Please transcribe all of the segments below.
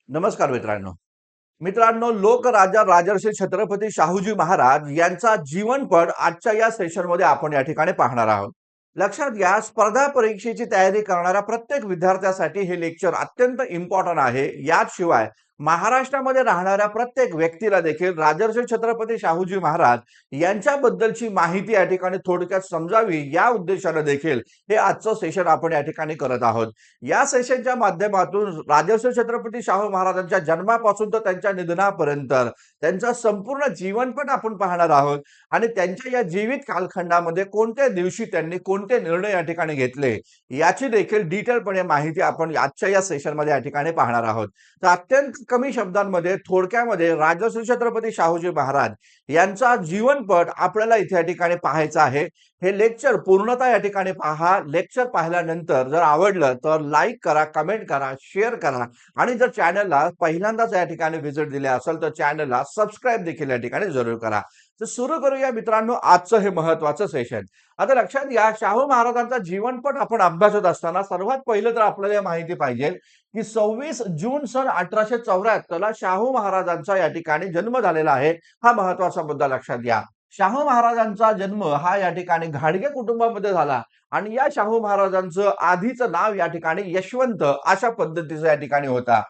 नमस्कार मित्रांनो. मित्रांनो, लोकराजा राजर्षी छत्रपती शाहूजी महाराज यांचा जीवनपट आजच्या या सेशनमध्ये आपण या ठिकाणी पाहणार आहोत. लक्षात घ्या, स्पर्धा परीक्षेची तयारी करणाऱ्या प्रत्येक विद्यार्थ्यासाठी हे लेक्चर अत्यंत इम्पॉर्टंट आहे. याशिवाय महाराष्ट्रामध्ये राहणाऱ्या प्रत्येक व्यक्तीला देखील राजर्षी छत्रपती शाहूजी महाराज यांच्याबद्दलची माहिती या ठिकाणी थोडक्यात समजावी, या उद्देशाने देखील हे आजचं सेशन आपण या ठिकाणी करत आहोत. या सेशनच्या माध्यमातून राजर्षी छत्रपती शाहू महाराजांच्या जन्मापासून तर त्यांच्या निधनापर्यंत त्यांचा संपूर्ण जीवनपट आपण पाहणार आहोत आणि त्यांच्या या जीवित कालखंडामध्ये कोणत्या दिवशी त्यांनी कोणते निर्णय या ठिकाणी घेतले याची देखील डिटेलपणे माहिती आपण आजच्या या सेशनमध्ये या ठिकाणी पाहणार आहोत. तर अत्यंत कमी शब्दांमध्ये थोडक्यामध्ये राजर्षी छत्रपती शाहूजी महाराज यांचा जीवनपट आपल्याला इथे या ठिकाणी पाहायचा आहे. हे लेक्चर पूर्णतः या ठिकाणी पहा. लेक्चर पाहिल्यानंतर जर आवडलं तर लाईक करा, कमेंट करा, शेअर करा आणि जर चॅनलला पहिल्यांदाच या ठिकाणी व्हिजिट दिली असेल तर चॅनलला सबस्क्राईब देखील या ठिकाणी जरूर करा. तर सुरू करूया मित्रांनो आजचं हे महत्वाचं सेशन. आता लक्षात घ्या, शाहू महाराजांचा जीवनपट आपण अभ्यासत असताना सर्वात पहिलं तर आपल्याला माहिती पाहिजे की 26 जून सन 1874 ला शाहू महाराजांचा या ठिकाणी जन्म झालेला आहे. हा महत्वाचा मुद्दा लक्षात घ्या. शाहू महाराजांचा जन्म हा या ठिकाणी घाडगे कुटुंबामध्ये झाला आणि या शाहू महाराजांचं आधीचं नाव या ठिकाणी यशवंत अशा पद्धतीचं या ठिकाणी होता.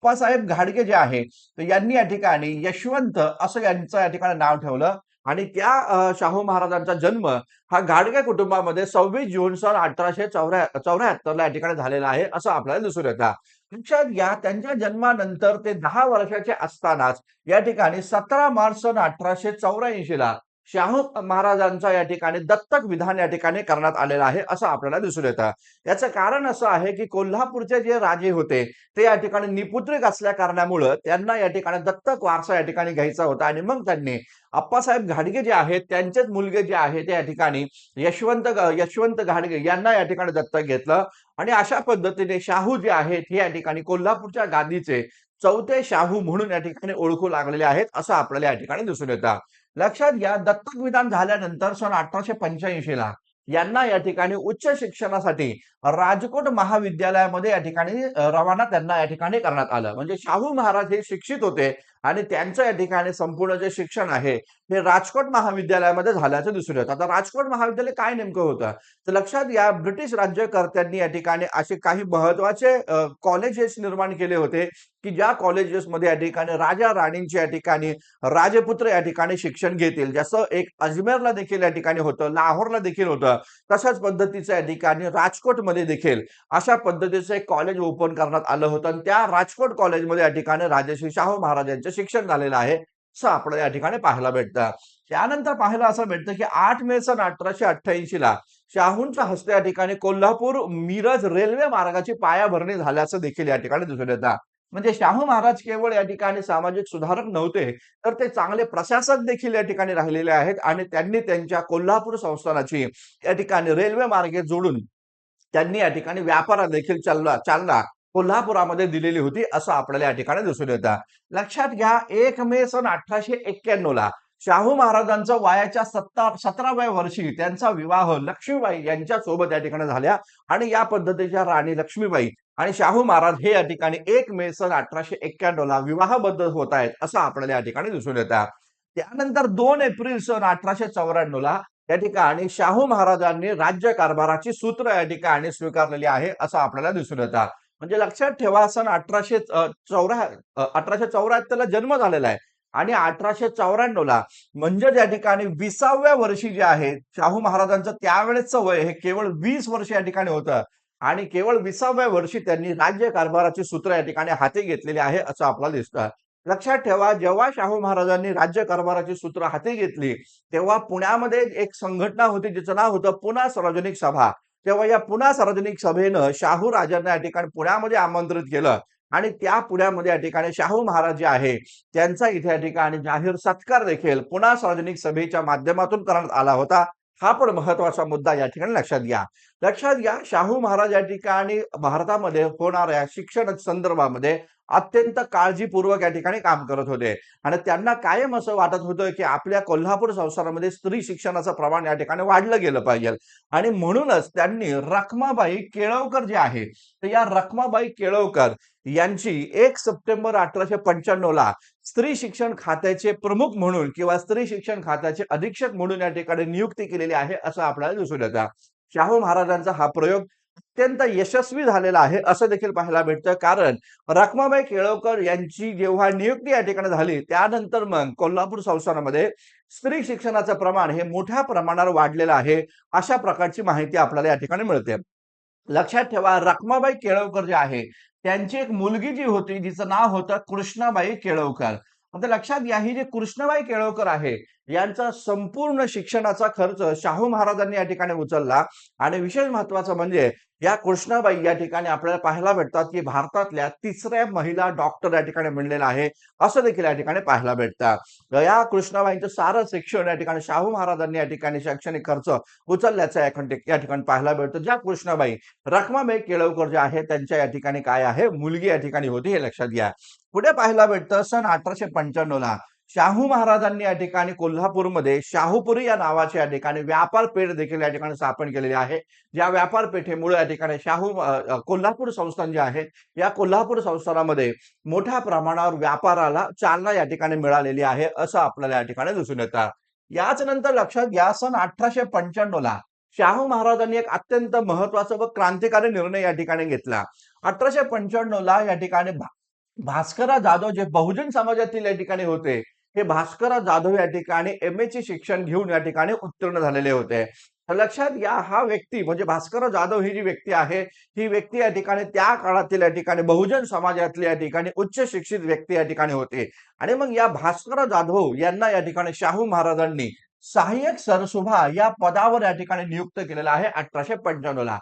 अप्पासाहेब घाडगे जे आहे तर यांनी या ठिकाणी यशवंत असं यांचं या ठिकाणी नाव ठेवलं आणि त्या शाहू महाराजांचा जन्म हा घाडगे कुटुंबामध्ये 26 जून सन 1874 ला या ठिकाणी झालेला आहे असं आपल्याला दिसून येतं. लक्षात घ्या, त्यांच्या जन्मानंतर ते 10 वर्षाचे असतानाच या ठिकाणी 17 मार्च सन 1884 ला शाहू महाराजांचा या ठिकाणी दत्तक विधान या ठिकाणी करण्यात आलेलं आहे असं आपल्याला दिसून येतं. याचं कारण असं आहे की कोल्हापूरचे जे राजे होते ते या ठिकाणी निपुत्रिक असल्या कारणामुळे त्यांना या ठिकाणी दत्तक वारसा या ठिकाणी घ्यायचा होता आणि मग त्यांनी अप्पासाहेब घाडगे जे आहेत त्यांचेच मुलगे जे आहेत ते या ठिकाणी यशवंत घाडगे यांना या ठिकाणी दत्तक घेतलं आणि अशा पद्धतीने शाहू जे आहेत हे या ठिकाणी कोल्हापूरच्या गादीचे चौथे शाहू म्हणून या ठिकाणी ओळखू लागलेले आहेत असं आपल्याला या ठिकाणी दिसून येतं. लक्षात घ्या, दत्तक विधान झाल्यानंतर सन 1885 ला यांना या ठिकाणी उच्च शिक्षणासाठी राजकोट महाविद्यालयामध्ये या ठिकाणी रवाना त्यांना या ठिकाणी करण्यात आलं. म्हणजे शाहू महाराज हे शिक्षित होते आणि त्यांचं या ठिकाणी संपूर्ण जे शिक्षण आहे हे राजकोट महाविद्यालयामध्ये झाल्याचं दिसून येतं. आता राजकोट महाविद्यालय काय नेमकं होतं तर लक्षात घ्या, ब्रिटिश राज्यकर्त्यांनी या ठिकाणी असे काही महत्वाचे कॉलेजेस निर्माण केले होते की ज्या कॉलेजेसमध्ये या ठिकाणी राजा राणींचे या ठिकाणी राजपुत्र या ठिकाणी शिक्षण घेतील. जसं एक अजमेरला देखील या ठिकाणी होतं, लाहोरला देखील होतं, तशाच पद्धतीचं या ठिकाणी राजकोटमध्ये देखील अशा पद्धतीचं एक कॉलेज ओपन करण्यात आलं होतं आणि त्या राजकोट कॉलेजमध्ये या ठिकाणी राजर्षी शाहू महाराज यांचं शिक्षण झालेलं आहे असं आपल्याला या ठिकाणी पाहायला भेटतं. त्यानंतर पाहायला असं भेटतं की 8 मे सन 1888 ला शाहूंच्या हस्ते या ठिकाणी कोल्हापूर मिरज रेल्वे मार्गाची पायाभरणी झाल्याचं देखील या ठिकाणी दिसून येतं. म्हणजे शाहू महाराज केवळ या ठिकाणी सामाजिक सुधारक नव्हते तर ते चांगले प्रशासक देखील या ठिकाणी राहिलेले आहेत आणि त्यांनी त्यांच्या कोल्हापूर संस्थानाची या ठिकाणी रेल्वे मार्गे जोडून त्यांनी या ठिकाणी व्यापाराला देखील चालना कोल्हापुरामध्ये दिलेली होती असं आपल्याला या ठिकाणी दिसून येतं. लक्षात घ्या, 1 मे सन 1891 ला शाहू महाराजांचा वयाच्या 17व्या वर्षी त्यांचा विवाह लक्ष्मीबाई यांच्या सोबत या ठिकाणी झाल्या आणि या पद्धतीच्या राणी लक्ष्मीबाई आणि शाहू महाराज हे या ठिकाणी 1 मे सन 1891 ला विवाहबद्ध होत आहेत असं आपल्याला या ठिकाणी दिसून येतं. त्यानंतर 2 एप्रिल सन 1894 ला या ठिकाणी शाहू महाराजांनी राज्य कारभाराची सूत्र या ठिकाणी स्वीकारलेली आहे असं आपल्याला दिसून येतं. म्हणजे लक्षात ठेवा, सन 1874 ला जन्म झालेला आहे आणि 1894 ला म्हणजे या ठिकाणी 20व्या वर्षी जे आहे शाहू महाराजांचं त्यावेळेचं वय हे केवळ 20 वर्ष या ठिकाणी होतं आणि केवळ 20व्या वर्षी त्यांनी राज्य कारभाराची सूत्र या ठिकाणी हाती घेतलेली आहे असं आपल्याला दिसतं. लक्षात ठेवा, जेव्हा शाहू महाराजांनी राज्य कारभाराची सूत्र हाती घेतली तेव्हा पुण्यामध्ये एक संघटना होती जिचं नाव होतं पुणा सार्वजनिक सभा. तेव्हा या पुणा सार्वजनिक सभेनं शाहू राजांना या ठिकाणी पुण्यामध्ये आमंत्रित केलं आणि त्या पुण्यामध्ये या ठिकाणी शाहू महाराज जे आहे त्यांचा इथे या ठिकाणी जाहीर सत्कार देखील पुणा सार्वजनिक सभेच्या माध्यमातून करण्यात आला होता. हा पण महत्वाचा मुद्दा या ठिकाणी लक्षात घ्या. लक्षात घ्या, शाहू महाराज या ठिकाणी भारतामध्ये होणाऱ्या शिक्षण संदर्भामध्ये अत्यंत काळजीपूर्वक या ठिकाणी काम करत होते आणि त्यांना कायम असं वाटत होतं की आपल्या कोल्हापूर संस्थानामध्ये स्त्री शिक्षणाचं प्रमाण या ठिकाणी वाढलं गेलं पाहिजे आणि म्हणूनच त्यांनी रखमाबाई केळवकर जे आहे तर या रखमाबाई केळवकर यांची 1 सप्टेंबर 1895 ला स्त्री शिक्षण खात्याचे प्रमुख म्हणून किंवा स्त्री शिक्षण खात्याचे अधीक्षक म्हणून या ठिकाणी नियुक्ती केलेली आहे असं आपल्याला दिसून येतं. शाहू महाराजांचा हा प्रयोग अत्यंत यशस्वी झालेला आहे असं देखील पाहायला भेटतं कारण रखमाबाई केळवकर यांची जेव्हा नियुक्ती या ठिकाणी झाली त्यानंतर मग कोल्हापूर संस्थानामध्ये स्त्री शिक्षणाचं प्रमाण हे मोठ्या प्रमाणावर वाढलेलं आहे अशा प्रकारची माहिती आपल्याला या ठिकाणी मिळते. लक्षात ठेवा रखमाबाई केळवकर जे आहे त्यांची एक मुलगी जी होती जिचं नाव होतं कृष्णाबाई केळवकर. आता लक्षात घ्या ही जी कृष्णाबाई केळवकर आहे यांचा संपूर्ण शिक्षणाचा खर्च शाहू महाराजांनी या ठिकाणी उचलला आणि विशेष महत्वाचं म्हणजे या कृष्णाबाई या ठिकाणी आपल्याला पाहायला भेटतात की भारतातल्या तिसऱ्या महिला डॉक्टर या ठिकाणी म्हणलेलं आहे असं देखील या ठिकाणी पाहायला भेटतं. या कृष्णाबाईंचं सारं शिक्षण या ठिकाणी शाहू महाराजांनी या ठिकाणी शैक्षणिक खर्च उचलल्याचं या ठिकाणी पाहायला भेटतं. ज्या कृष्णाबाई रखमाबाई केळवकर जे आहे त्यांच्या या ठिकाणी काय आहे मुलगी या ठिकाणी होती हे लक्षात घ्या. पुढे पाहायला भेटतं सन 1895 ला शाहू महाराजांनी या ठिकाणी कोल्हापूरमध्ये शाहूपुरी या नावाच्या या ठिकाणी व्यापार पेठ देखील या ठिकाणी स्थापन केलेली आहे. ज्या व्यापार पेठेमुळे या ठिकाणी कोल्हापूर संस्थान जे आहे या कोल्हापूर संस्थानामध्ये मोठ्या प्रमाणावर व्यापाराला चालना या ठिकाणी मिळालेली आहे असं आपल्याला या ठिकाणी दिसून येतं. याच नंतर लक्षात घ्या सन 1895 ला शाहू महाराजांनी एक अत्यंत महत्वाचा व क्रांतिकारी निर्णय या ठिकाणी घेतला. 1895 ला या ठिकाणी भास्करराव जाधव जे बहुजन समाजातील या ठिकाणी होते हे भास्करराव जाधव या ठिकाणी MA चे शिक्षण घेऊन या ठिकाणी उत्तीर्ण झालेले होते. तर लक्षात घ्या हा व्यक्ती म्हणजे भास्करराव जाधव ही जी व्यक्ती आहे ही व्यक्ती या ठिकाणी त्या काळातील या ठिकाणी बहुजन समाजातली या ठिकाणी उच्च शिक्षित व्यक्ती या ठिकाणी होते आणि मग या भास्करराव जाधव यांना या ठिकाणी शाहू महाराजांनी सहाय्यक सरसुभा या पदावर या ठिकाणी नियुक्त केलेला आहे 1895 ला.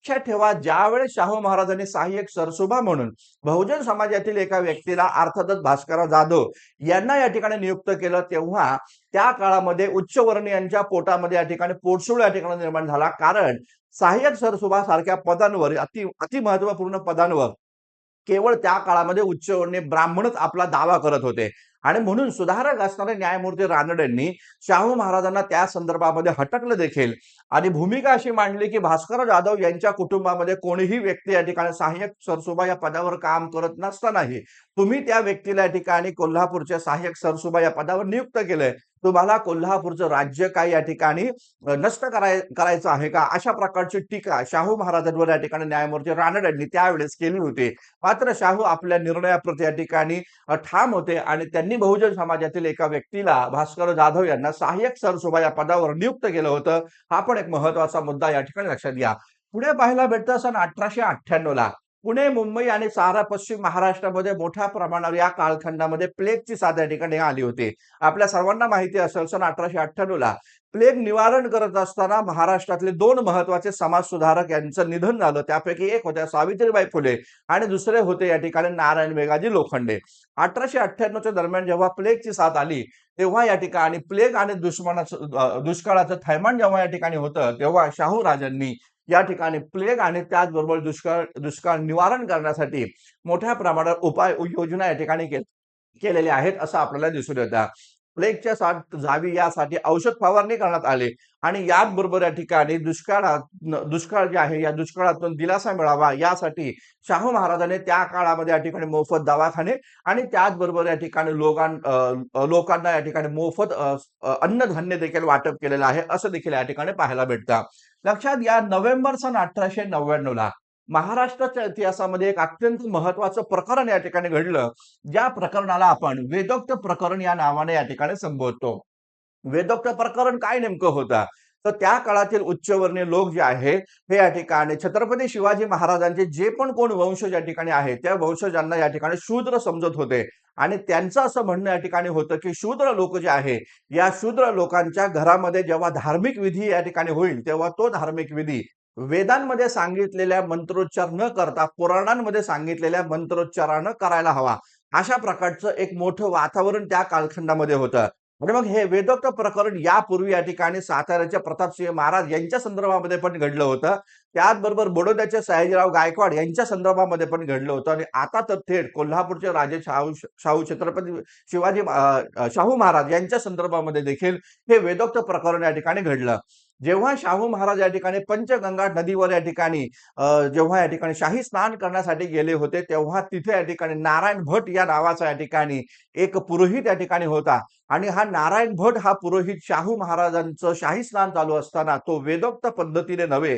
लक्षात ठेवा ज्यावेळेस शाहू महाराजांनी सहाय्यक सरसुभा म्हणून बहुजन समाजातील एका व्यक्तीला अर्थातच भास्करराव जाधव यांना या ठिकाणी नियुक्त केलं तेव्हा त्या काळामध्ये उच्चवर्णीयांच्या पोटामध्ये या ठिकाणी पोटसूळ या ठिकाणी निर्माण झाला कारण सहाय्यक सरसुभा सारख्या पदांवर अति महत्वपूर्ण पदांवर केवळ त्या काळामध्ये उच्चवर्णीय ब्राह्मणच आपला दावा करत होते आणि म्हणून सुधारक असणारे न्यायमूर्ती रानडेंनी शाहू महाराजांना त्या संदर्भामध्ये हटकलं देखील आणि भूमिका अशी मांडली की भास्करराव जाधव यांच्या कुटुंबामध्ये कोणीही व्यक्ती या ठिकाणी सहाय्यक सरसुभा या पदावर काम करत नसतानाही तुम्ही त्या व्यक्तीला या ठिकाणी कोल्हापूरच्या सहाय्यक सरसुभा या पदावर नियुक्त केलंय. तुम्हाला कोल्हापूरचं राज्य काय या ठिकाणी नष्ट करायचं आहे का अशा प्रकारची टीका शाहू महाराजांवर या ठिकाणी न्यायमूर्ती रानडेंनी त्यावेळेस केली होती. मात्र शाहू आपल्या निर्णयाप्रती या ठिकाणी ठाम होते आणि त्यांनी बहुजन समाजातील एका व्यक्तीला भास्करराव जाधव यांना सहाय्यक सरसुभा या पदावर नियुक्त केलं होतं. हा पण एक महत्वाचा मुद्दा या ठिकाणी लक्षात घ्या. पुढे पाहायला भेटतं सन 1898 ला पुणे मुंबई आणि सारा पश्चिम महाराष्ट्रामध्ये मोठ्या प्रमाणावर या कालखंडामध्ये प्लेगची साथ या ठिकाणी आली होती. आपल्या सर्वांना माहिती असेल सन 1898 ला प्लेग निवारण करत असताना महाराष्ट्रातले 2 महत्वाचे समाज सुधारक यांचं निधन झालं. त्यापैकी एक होत्या सावित्रीबाई फुले आणि दुसरे होते या ठिकाणी नारायण मेघाजी लोखंडे. 1898च्या दरम्यान जेव्हा प्लेगची साथ आली तेव्हा या ठिकाणी प्लेग आणि दुष्काळाचं थैमान जेव्हा या ठिकाणी होतं तेव्हा शाहू राजांनी या ठिकाणी प्लेग आणि त्याचबरोबर दुष्काळ निवारण करण्यासाठी मोठ्या प्रमाणावर उपाय योजना या ठिकाणी केलेल्या आहेत असं आपल्याला दिसून येतं. प्लेगच्या साथ जावी यासाठी औषध फवारणी करण्यात आली आणि याचबरोबर या ठिकाणी दुष्काळ जे आहे या दुष्काळातून दिलासा मिळावा यासाठी शाहू महाराजांनी त्या काळामध्ये या ठिकाणी मोफत दवाखाने आणि त्याचबरोबर या ठिकाणी लोकांना या ठिकाणी मोफत अन्नधान्य देखील वाटप केलेलं आहे असं देखील या ठिकाणी पाहायला भेटतं. लक्षात घ्या नोव्हेंबर सन 1899 ला महाराष्ट्राच्या इतिहासामध्ये एक अत्यंत महत्वाचं प्रकरण या ठिकाणी घडलं. ज्या प्रकरणाला आपण वेदोक्त प्रकरण या नावाने या ठिकाणी संबोधतो. वेदोक्त प्रकरण काय नेमकं होतं तर त्या काळातील उच्चवर्णीय लोक जे आहे हे या ठिकाणी छत्रपती शिवाजी महाराजांचे जे पण कोण वंशज या ठिकाणी आहे त्या वंशजांना या ठिकाणी शूद्र समजत होते आणि त्यांचं असं म्हणणं या ठिकाणी होतं की शूद्र लोक जे आहे या शूद्र लोकांच्या घरामध्ये जेव्हा धार्मिक विधी या ठिकाणी होईल तेव्हा तो धार्मिक विधी वेदांमध्ये सांगितलेल्या मंत्रोच्चार न करता पुराणांमध्ये सांगितलेल्या मंत्रोच्चारानं करायला हवा अशा प्रकारचं एक मोठं वातावरण त्या कालखंडामध्ये होतं. आणि मग हे वेदोक्त प्रकरण यापूर्वी या ठिकाणी साताऱ्याच्या प्रतापसिंह महाराज यांच्या संदर्भामध्ये पण घडलं होतं. त्याचबरोबर बडोद्याचे सयाजीराव गायकवाड यांच्या संदर्भामध्ये पण घडलं होतं आणि आता तर थेट कोल्हापूरचे राजे शाहू शाहू छत्रपती शाहू महाराज यांच्या संदर्भामध्ये देखील हे वेदोक्त प्रकरण या ठिकाणी घडलं. जेव्हा शाहू महाराज या ठिकाणी पंचगंगा नदीवर या ठिकाणी जेव्हा या ठिकाणी शाही स्नान करण्यासाठी गेले होते, तेव्हा तिथे या ठिकाणी नारायण भट या नावाचा या ठिकाणी एक पुरोहित या ठिकाणी होता आणि हा नारायण भट हा पुरोहित शाहू महाराजांचं शाही स्नान चालू असताना तो वेदोक्त पद्धतीने नव्हे,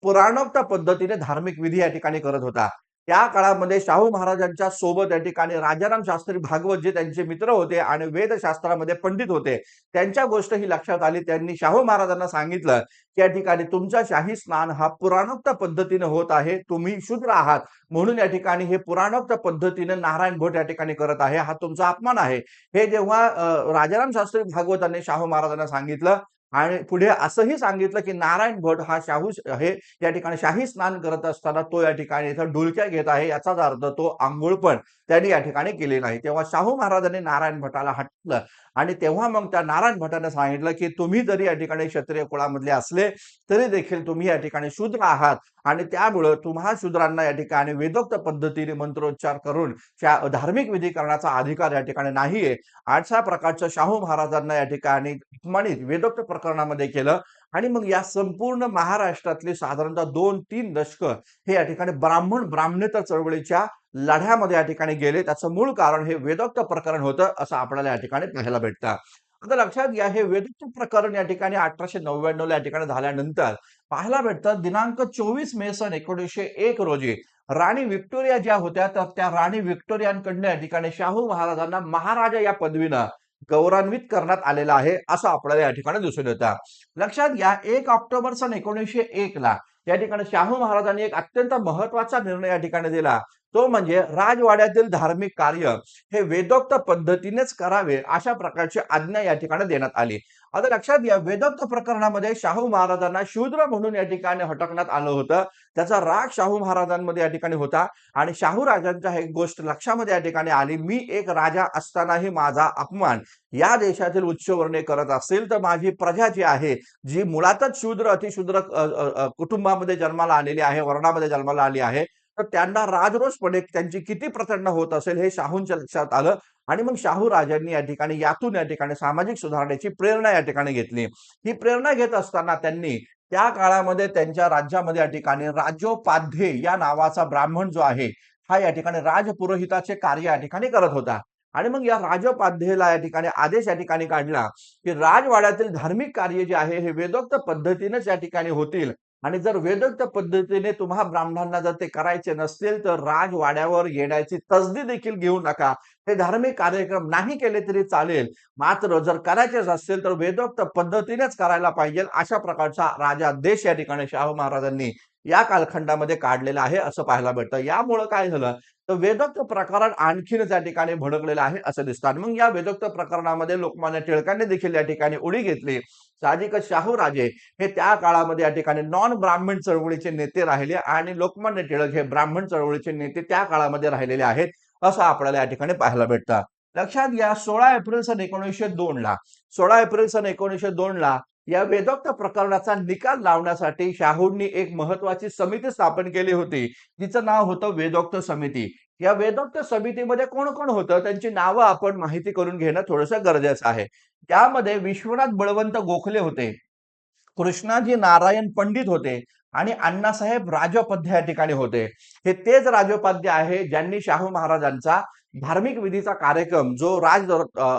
पुराणोक्त पद्धतीने धार्मिक विधी या ठिकाणी करत होता. त्या काळामध्ये शाहू महाराजांच्या सोबत या ठिकाणी राजाराम शास्त्री भागवत जे त्यांचे मित्र होते आणि वेदशास्त्रामध्ये पंडित होते, त्यांच्या गोष्ट ही लक्षात आली. त्यांनी शाहू महाराजांना सांगितलं, की या ठिकाणी तुमचा शाही स्नान हा पुराणोक्त पद्धतीने होत आहे. तुम्ही शूद्र आहात म्हणून या ठिकाणी हे पुराणोक्त पद्धतीने नारायण भट या ठिकाणी करत आहे. हा तुमचा अपमान आहे. हे जेव्हा राजाराम शास्त्री भागवतांनी शाहू महाराजांना सांगितलं आणि पुढे असंही सांगितलं, की नारायण भट हा हे या ठिकाणी शाही स्नान करत असताना तो या ठिकाणी इथं डुलक्या घेत आहे. याचाच अर्थ तो अंघोळ पण त्यांनी या ठिकाणी केली नाही. तेव्हा शाहू महाराजांनी नारायण भटाला हटवलं आणि तेव्हा मग त्या नारायण भटाने सांगितलं, की तुम्ही जरी या ठिकाणी क्षत्रिय कुळामधले असले तरी देखील तुम्ही या ठिकाणी शूद्र आहात आणि त्यामुळे तुम्हा शूद्रांना या ठिकाणी वेदोक्त पद्धतीने मंत्रोच्चार करून धार्मिक विधी करण्याचा अधिकार या ठिकाणी नाहीये. अशा प्रकारचं शाहू महाराजांना या ठिकाणी अपमानित वेदोक्त प्रकरणामध्ये केलं आणि मग या संपूर्ण महाराष्ट्रातली साधारणतः 2-3 दशकं हे या ठिकाणी ब्राह्मणेतर चळवळीच्या लढ्यामध्ये या ठिकाणी गेले. त्याचं मूळ कारण हे वेदोक्त प्रकरण होतं असं आपल्याला या ठिकाणी पाहायला भेटतं. आता लक्षात घ्या हे वेदोक्त प्रकरण या ठिकाणी 1899 ला या ठिकाणी झाल्यानंतर पाहायला भेटतं दिनांक 24 मे सन 1901 रोजी राणी व्हिक्टोरिया ज्या होत्या तर त्या राणी व्हिक्टोरियांकडनं या ठिकाणी शाहू महाराजांना महाराजा या पदवीनं गौरवान्वित करण्यात आलेला आहे असं आपल्याला या ठिकाणी दिसून येतं. लक्षात घ्या 1 ऑक्टोबर सन 1901 ला या ठिकाणी शाहू महाराजांनी एक अत्यंत महत्वाचा निर्णय या ठिकाणी दिला. तो म्हणजे राजवाड्यातील धार्मिक कार्य हे वेदोक्त पद्धतीनेच करावे अशा प्रकारची आज्ञा या ठिकाणी देण्यात आली. आता लक्षात घ्या वेदोक्त प्रकरणामध्ये शाहू महाराजांना शूद्र म्हणून या ठिकाणी हटकण्यात आलं होतं. त्याचा राग शाहू महाराजांमध्ये या ठिकाणी होता आणि शाहू राजांच्या एक गोष्ट लक्षामध्ये या ठिकाणी आली, मी एक राजा असतानाही माझा अपमान या देशातील उच्चवर्णीय करत असेल तर माझी प्रजा जी आहे, जी मुळातच शूद्र अतिशूद्र कुटुंबामध्ये जन्माला आलेली आहे, वर्णामध्ये जन्माला आली आहे, तर त्यांना राजरोषपणे त्यांची किती प्रचंड होत असेल हे शाहूंच्या लक्षात आलं आणि मग शाहू राजांनी यातून या ठिकाणी सामाजिक सुधारणेची प्रेरणा या ठिकाणी घेतली. ही प्रेरणा घेत असताना त्यांनी त्या काळामध्ये त्यांच्या राज्यामध्ये या ठिकाणी राज्योपाध्ये या नावाचा ब्राह्मण जो आहे, हा या ठिकाणी राजपुरोहिताचे कार्य या ठिकाणी करत होता. आणि मग या राजोपाध्येला या ठिकाणी आदेश या ठिकाणी काढला, की राजवाड्यातील धार्मिक कार्य जे आहे हे वेदोक्त पद्धतीनेच या ठिकाणी होतील आणि जर वेदोक्त पद्धतीने तुम्हा ब्राह्मणांना जर ते करायचे नसतील तर राजवाड्यावर येण्याची तसदी देखील घेऊ नका. ते धार्मिक कार्यक्रम नाही केले तरी चालेल. मात्र जर करायचेच असतील तर वेदोक्त पद्धतीनेच करायला पाहिजे. अशा प्रकारचा राजादेश या ठिकाणी शाहू महाराजांनी या कालखंडामध्ये काढलेला आहे असं पाहायला भेटतं. यामुळे काय झालं तर वेदोक्त प्रकरण आणखीनच या ठिकाणी भडकलेलं आहे असं दिसतं. आणि मग या वेदोक्त प्रकरणामध्ये लोकमान्य टिळकांनी देखील या ठिकाणी उडी घेतली. साहजिकच शाहू राजे हे त्या काळामध्ये या ठिकाणी नॉन ब्राह्मण चळवळीचे नेते राहिले आणि लोकमान्य टिळक हे ब्राह्मण चळवळीचे नेते त्या काळामध्ये राहिलेले आहेत असं आपल्याला या ठिकाणी पाहायला भेटतं. लक्षात घ्या 16 एप्रिल सन 1902 ला 16 एप्रिल सन 1902 ला या वेदोक्त प्रकरणाचा निकाल लावण्यासाठी शाहूंनी एक महत्वाची समिती स्थापन केली होती. तिचं नाव होतं वेदोक्त समिती. या वेदोक्त समितीमध्ये कोण कोण होतं त्यांची नावं आपण माहिती करून घेणं थोडंसं गरजेचं आहे. त्यामध्ये विश्वनाथ बळवंत गोखले होते, कृष्णाजी नारायण पंडित होते आणि अण्णासाहेब राजोपाध्ये या ठिकाणी होते. हे तेच राजोपाध्ये आहे ज्यांनी शाहू महाराजांचा धार्मिक विधीचा कार्यक्रम जो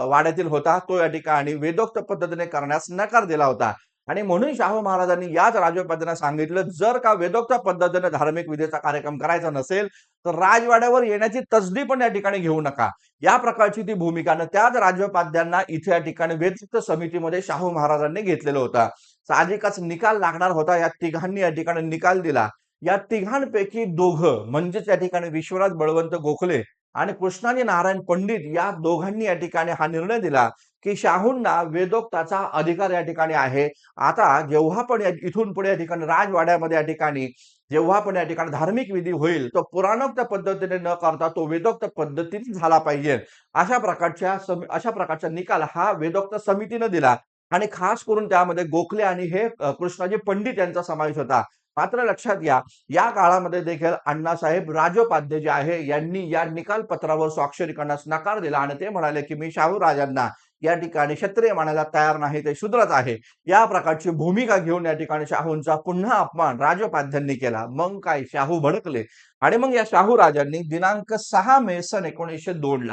वाड्यातील होता तो या ठिकाणी वेदोक्त पद्धतीने करण्यास नकार दिला होता. आणि म्हणून शाहू महाराजांनी याच राजोपाध्यांना सांगितलं जर का वेदोक्त पद्धतीने धार्मिक विधीचा कार्यक्रम करायचा नसेल तर राजवाड्यावर येण्याची तसदी पण या ठिकाणी घेऊ नका. या प्रकारची ती भूमिकानं त्याच राजोपाध्यांना इथे या ठिकाणी वेदोक्त समितीमध्ये शाहू महाराजांनी घेतलेलं होतं. साहजिकच निकाल लागणार होता. या तिघांनी या ठिकाणी निकाल दिला. या तिघांपैकी दोघं म्हणजेच या ठिकाणी विश्वनाथ बळवंत गोखले आणि कृष्णाजी नारायण पंडित या दोघांनी या ठिकाणी हा निर्णय दिला की शाहूंना वेदोक्ताचा अधिकार या ठिकाणी आहे. आता जेव्हा पण इथून पुढे या ठिकाणी राजवाड्यामध्ये या ठिकाणी जेव्हा पण या ठिकाणी धार्मिक विधी होईल तो पुराणोक्त पद्धतीने न करता तो वेदोक्त पद्धतीने झाला पाहिजे. अशा प्रकारचा निकाल हा वेदोक्त समितीने दिला आणि खास करून त्यामध्ये गोखले आणि हे कृष्णाजी पंडित यांचा समावेश होता. मात्र लक्षात घ्या, या काळामध्ये देखील अण्णासाहेब राजोपाध्ये जे आहे यांनी या निकाल पत्रावर स्वाक्षरी करण्यास नकार दिला आणि ते म्हणाले की मी शाहू राजांना या ठिकाणी क्षत्रिय मानायला तयार नाही, ते शूद्रच आहे. या प्रकारची भूमिका घेऊन या ठिकाणी शाहूंचा पुन्हा अपमान राजोपाध्यांनी केला. मग काय शाहू भडकले आणि मग या शाहू राजांनी दिनांक 6 मे सन 1902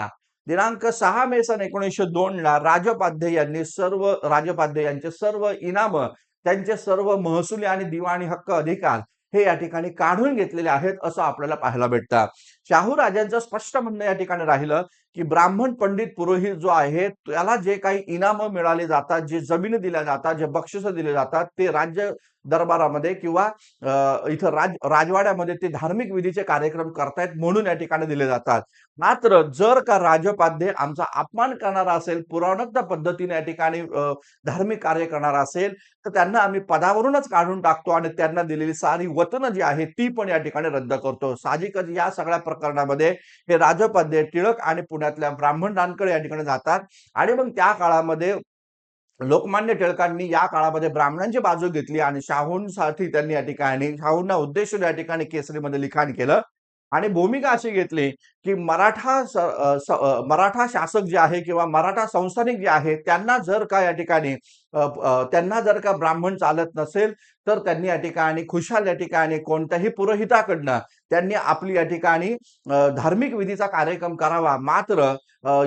ला राजोपाध्ये यांनी राजोपाध्ये यांचे सर्व इनाम, त्यांचे सर्व महसुली आणि दिवाणी हक्क अधिकार हे या ठिकाणी काढून घेतलेले आहेत असं आपल्याला पाहायला भेटतं. शाहू राजांचं स्पष्ट म्हणणं या ठिकाणी राहिलं की ब्राह्मण पंडित पुरोहित जो आहे त्याला जे काही इनाम मिळाले जातात, जे जमिनी दिल्या जातात, जे बक्षिस दिले जातात ते राज्य दरबारामध्ये किंवा इथं राजवाड्यामध्ये ते धार्मिक विधीचे कार्यक्रम करतायत म्हणून या ठिकाणी दिले जातात. मात्र जर का राजोपाध्ये आमचा अपमान करणारा असेल, पुराणोक्त पद्धतीने या ठिकाणी धार्मिक कार्य करणारा असेल तर त्यांना आम्ही पदावरूनच काढून टाकतो आणि त्यांना दिलेली सारी वतनं जी आहे ती पण या ठिकाणी रद्द करतो. साहजिकच या सगळ्या प्रकरणामध्ये हे राजोपाध्ये टिळक आणि पुण्यातल्या ब्राह्मणांकडे या ठिकाणी जातात आणि मग त्या काळामध्ये लोकमान्य टिळकांनी या काळामध्ये ब्राह्मणांची बाजू घेतली आणि शाहूंसाठी त्यांनी या ठिकाणी शाहूंना उद्देशून या ठिकाणी केसरीमध्ये लिखाण केलं आणि भूमिका अशी घेतली की मराठा शासक जे आहे किंवा मराठा संस्थानिक जे आहे त्यांना जर का या ठिकाणी त्यांना जर का ब्राह्मण चालत नसेल तर त्यांनी या ठिकाणी खुशाल या ठिकाणी कोणत्याही पुरोहिताकडनं त्यांनी आपली या ठिकाणी धार्मिक विधीचा कार्यक्रम करावा. मात्र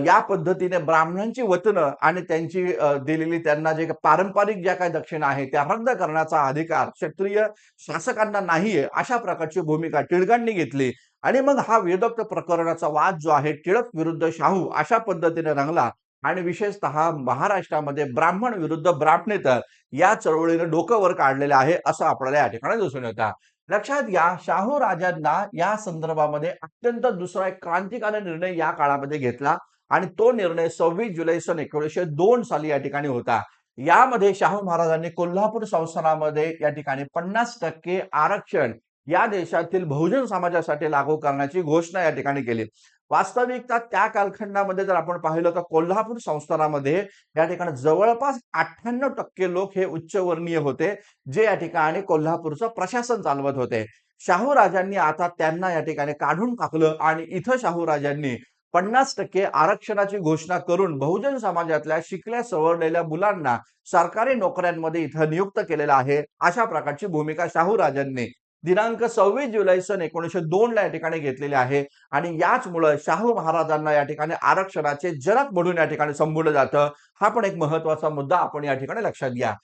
या पद्धतीने ब्राह्मणांची वतनं आणि त्यांची दिलेली त्यांना जे पारंपरिक ज्या काही दक्षिणा आहे त्या रद्द करण्याचा अधिकार क्षत्रिय शासकांना नाहीये, अशा प्रकारची भूमिका टिळकांनी घेतली आणि मग हा वेदोक्त प्रकरणाचा वाद जो आहे टिळक विरुद्ध शाहू अशा पद्धतीने रंगला आणि विशेषतः महाराष्ट्रामध्ये ब्राह्मण विरुद्ध ब्राह्मणेतर या चळवळीने डोकं वर काढलेलं आहे असं आपल्याला या ठिकाणी दिसून येतं. लक्षात घ्या, शाहू राजांना या संदर्भामध्ये अत्यंत दुसरा एक क्रांतिकारी निर्णय या काळामध्ये घेतला आणि तो निर्णय 26 जुलै सन 1902 साली या ठिकाणी होता. यामध्ये शाहू महाराजांनी कोल्हापूर संस्थानामध्ये या ठिकाणी 50% आरक्षण या देशातील बहुजन समाजासाठी लागू करण्याची घोषणा या ठिकाणी केली. वास्तविकता त्या कालखंडामध्ये जर आपण पाहिलं तर कोल्हापूर संस्थानामध्ये या ठिकाणी जवळपास 98% लोक हे उच्चवर्णीय होते, जे या ठिकाणी कोल्हापूरचं प्रशासन चालवत होते. शाहू राजांनी आता त्यांना या ठिकाणी काढून टाकलं आणि इथं शाहू राजांनी 50% आरक्षणाची घोषणा करून बहुजन समाजातल्या शिकल्या सवरलेल्या मुलांना सरकारी नोकऱ्यांमध्ये इथं नियुक्त केलेलं आहे. अशा प्रकारची भूमिका शाहू राजांनी दिनांक 26 जुलै सन 1902 ला या ठिकाणी घेतलेली आहे आणि याचमुळे शाहू महाराजांना या ठिकाणी आरक्षणाचे जनक म्हणून या ठिकाणी संबोधलं जातं. हा पण एक महत्वाचा मुद्दा आपण या ठिकाणी लक्षात घ्या.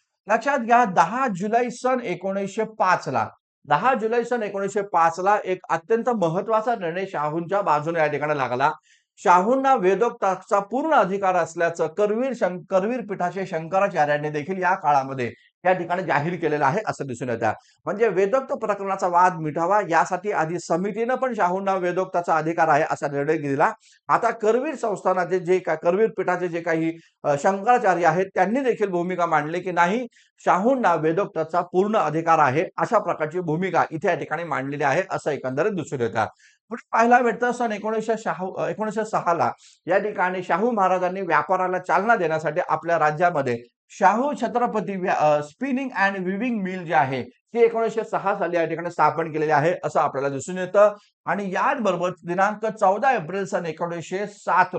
10 जुलै सन 1905 ला 10 जुलै सन 1905 ला एक अत्यंत महत्वाचा निर्णय शाहूंच्या बाजूने या ठिकाणी लागला. शाहूंना वेदोक्ताचा पूर्ण अधिकार असल्याचं करवीर पीठाचे शंकराचार्यांनी देखील या काळामध्ये या ठिकाणी जाहीर केलेलं आहे असं दिसून येतं. म्हणजे वेदोक्त प्रकरणाचा वाद मिटावा यासाठी आधी समितीनं पण शाहूंना वेदोक्ताचा अधिकार आहे असा निर्णय दिला. आता करवीर संस्थानाचे करवीर पीठाचे जे काही शंकराचार्य आहेत त्यांनी देखील भूमिका मांडली की नाही, शाहूंना वेदोक्ताचा पूर्ण अधिकार आहे अशा प्रकारची भूमिका इथे या ठिकाणी मांडलेली आहे असं एकंदरीत दिसून येतं. पुढे पाहायला भेटतं सन 1906 ला या ठिकाणी शाहू महाराजांनी व्यापाराला चालना देण्यासाठी आपल्या राज्यामध्ये Shahu Chhatrapati spinning and viewing mill जे आहे ते 1906 साली या ठिकाणी स्थापन केलेले आहे असं आपल्याला दिसून येतं. आणि याचबरोबर दिनांक 14 एप्रिल सन 1907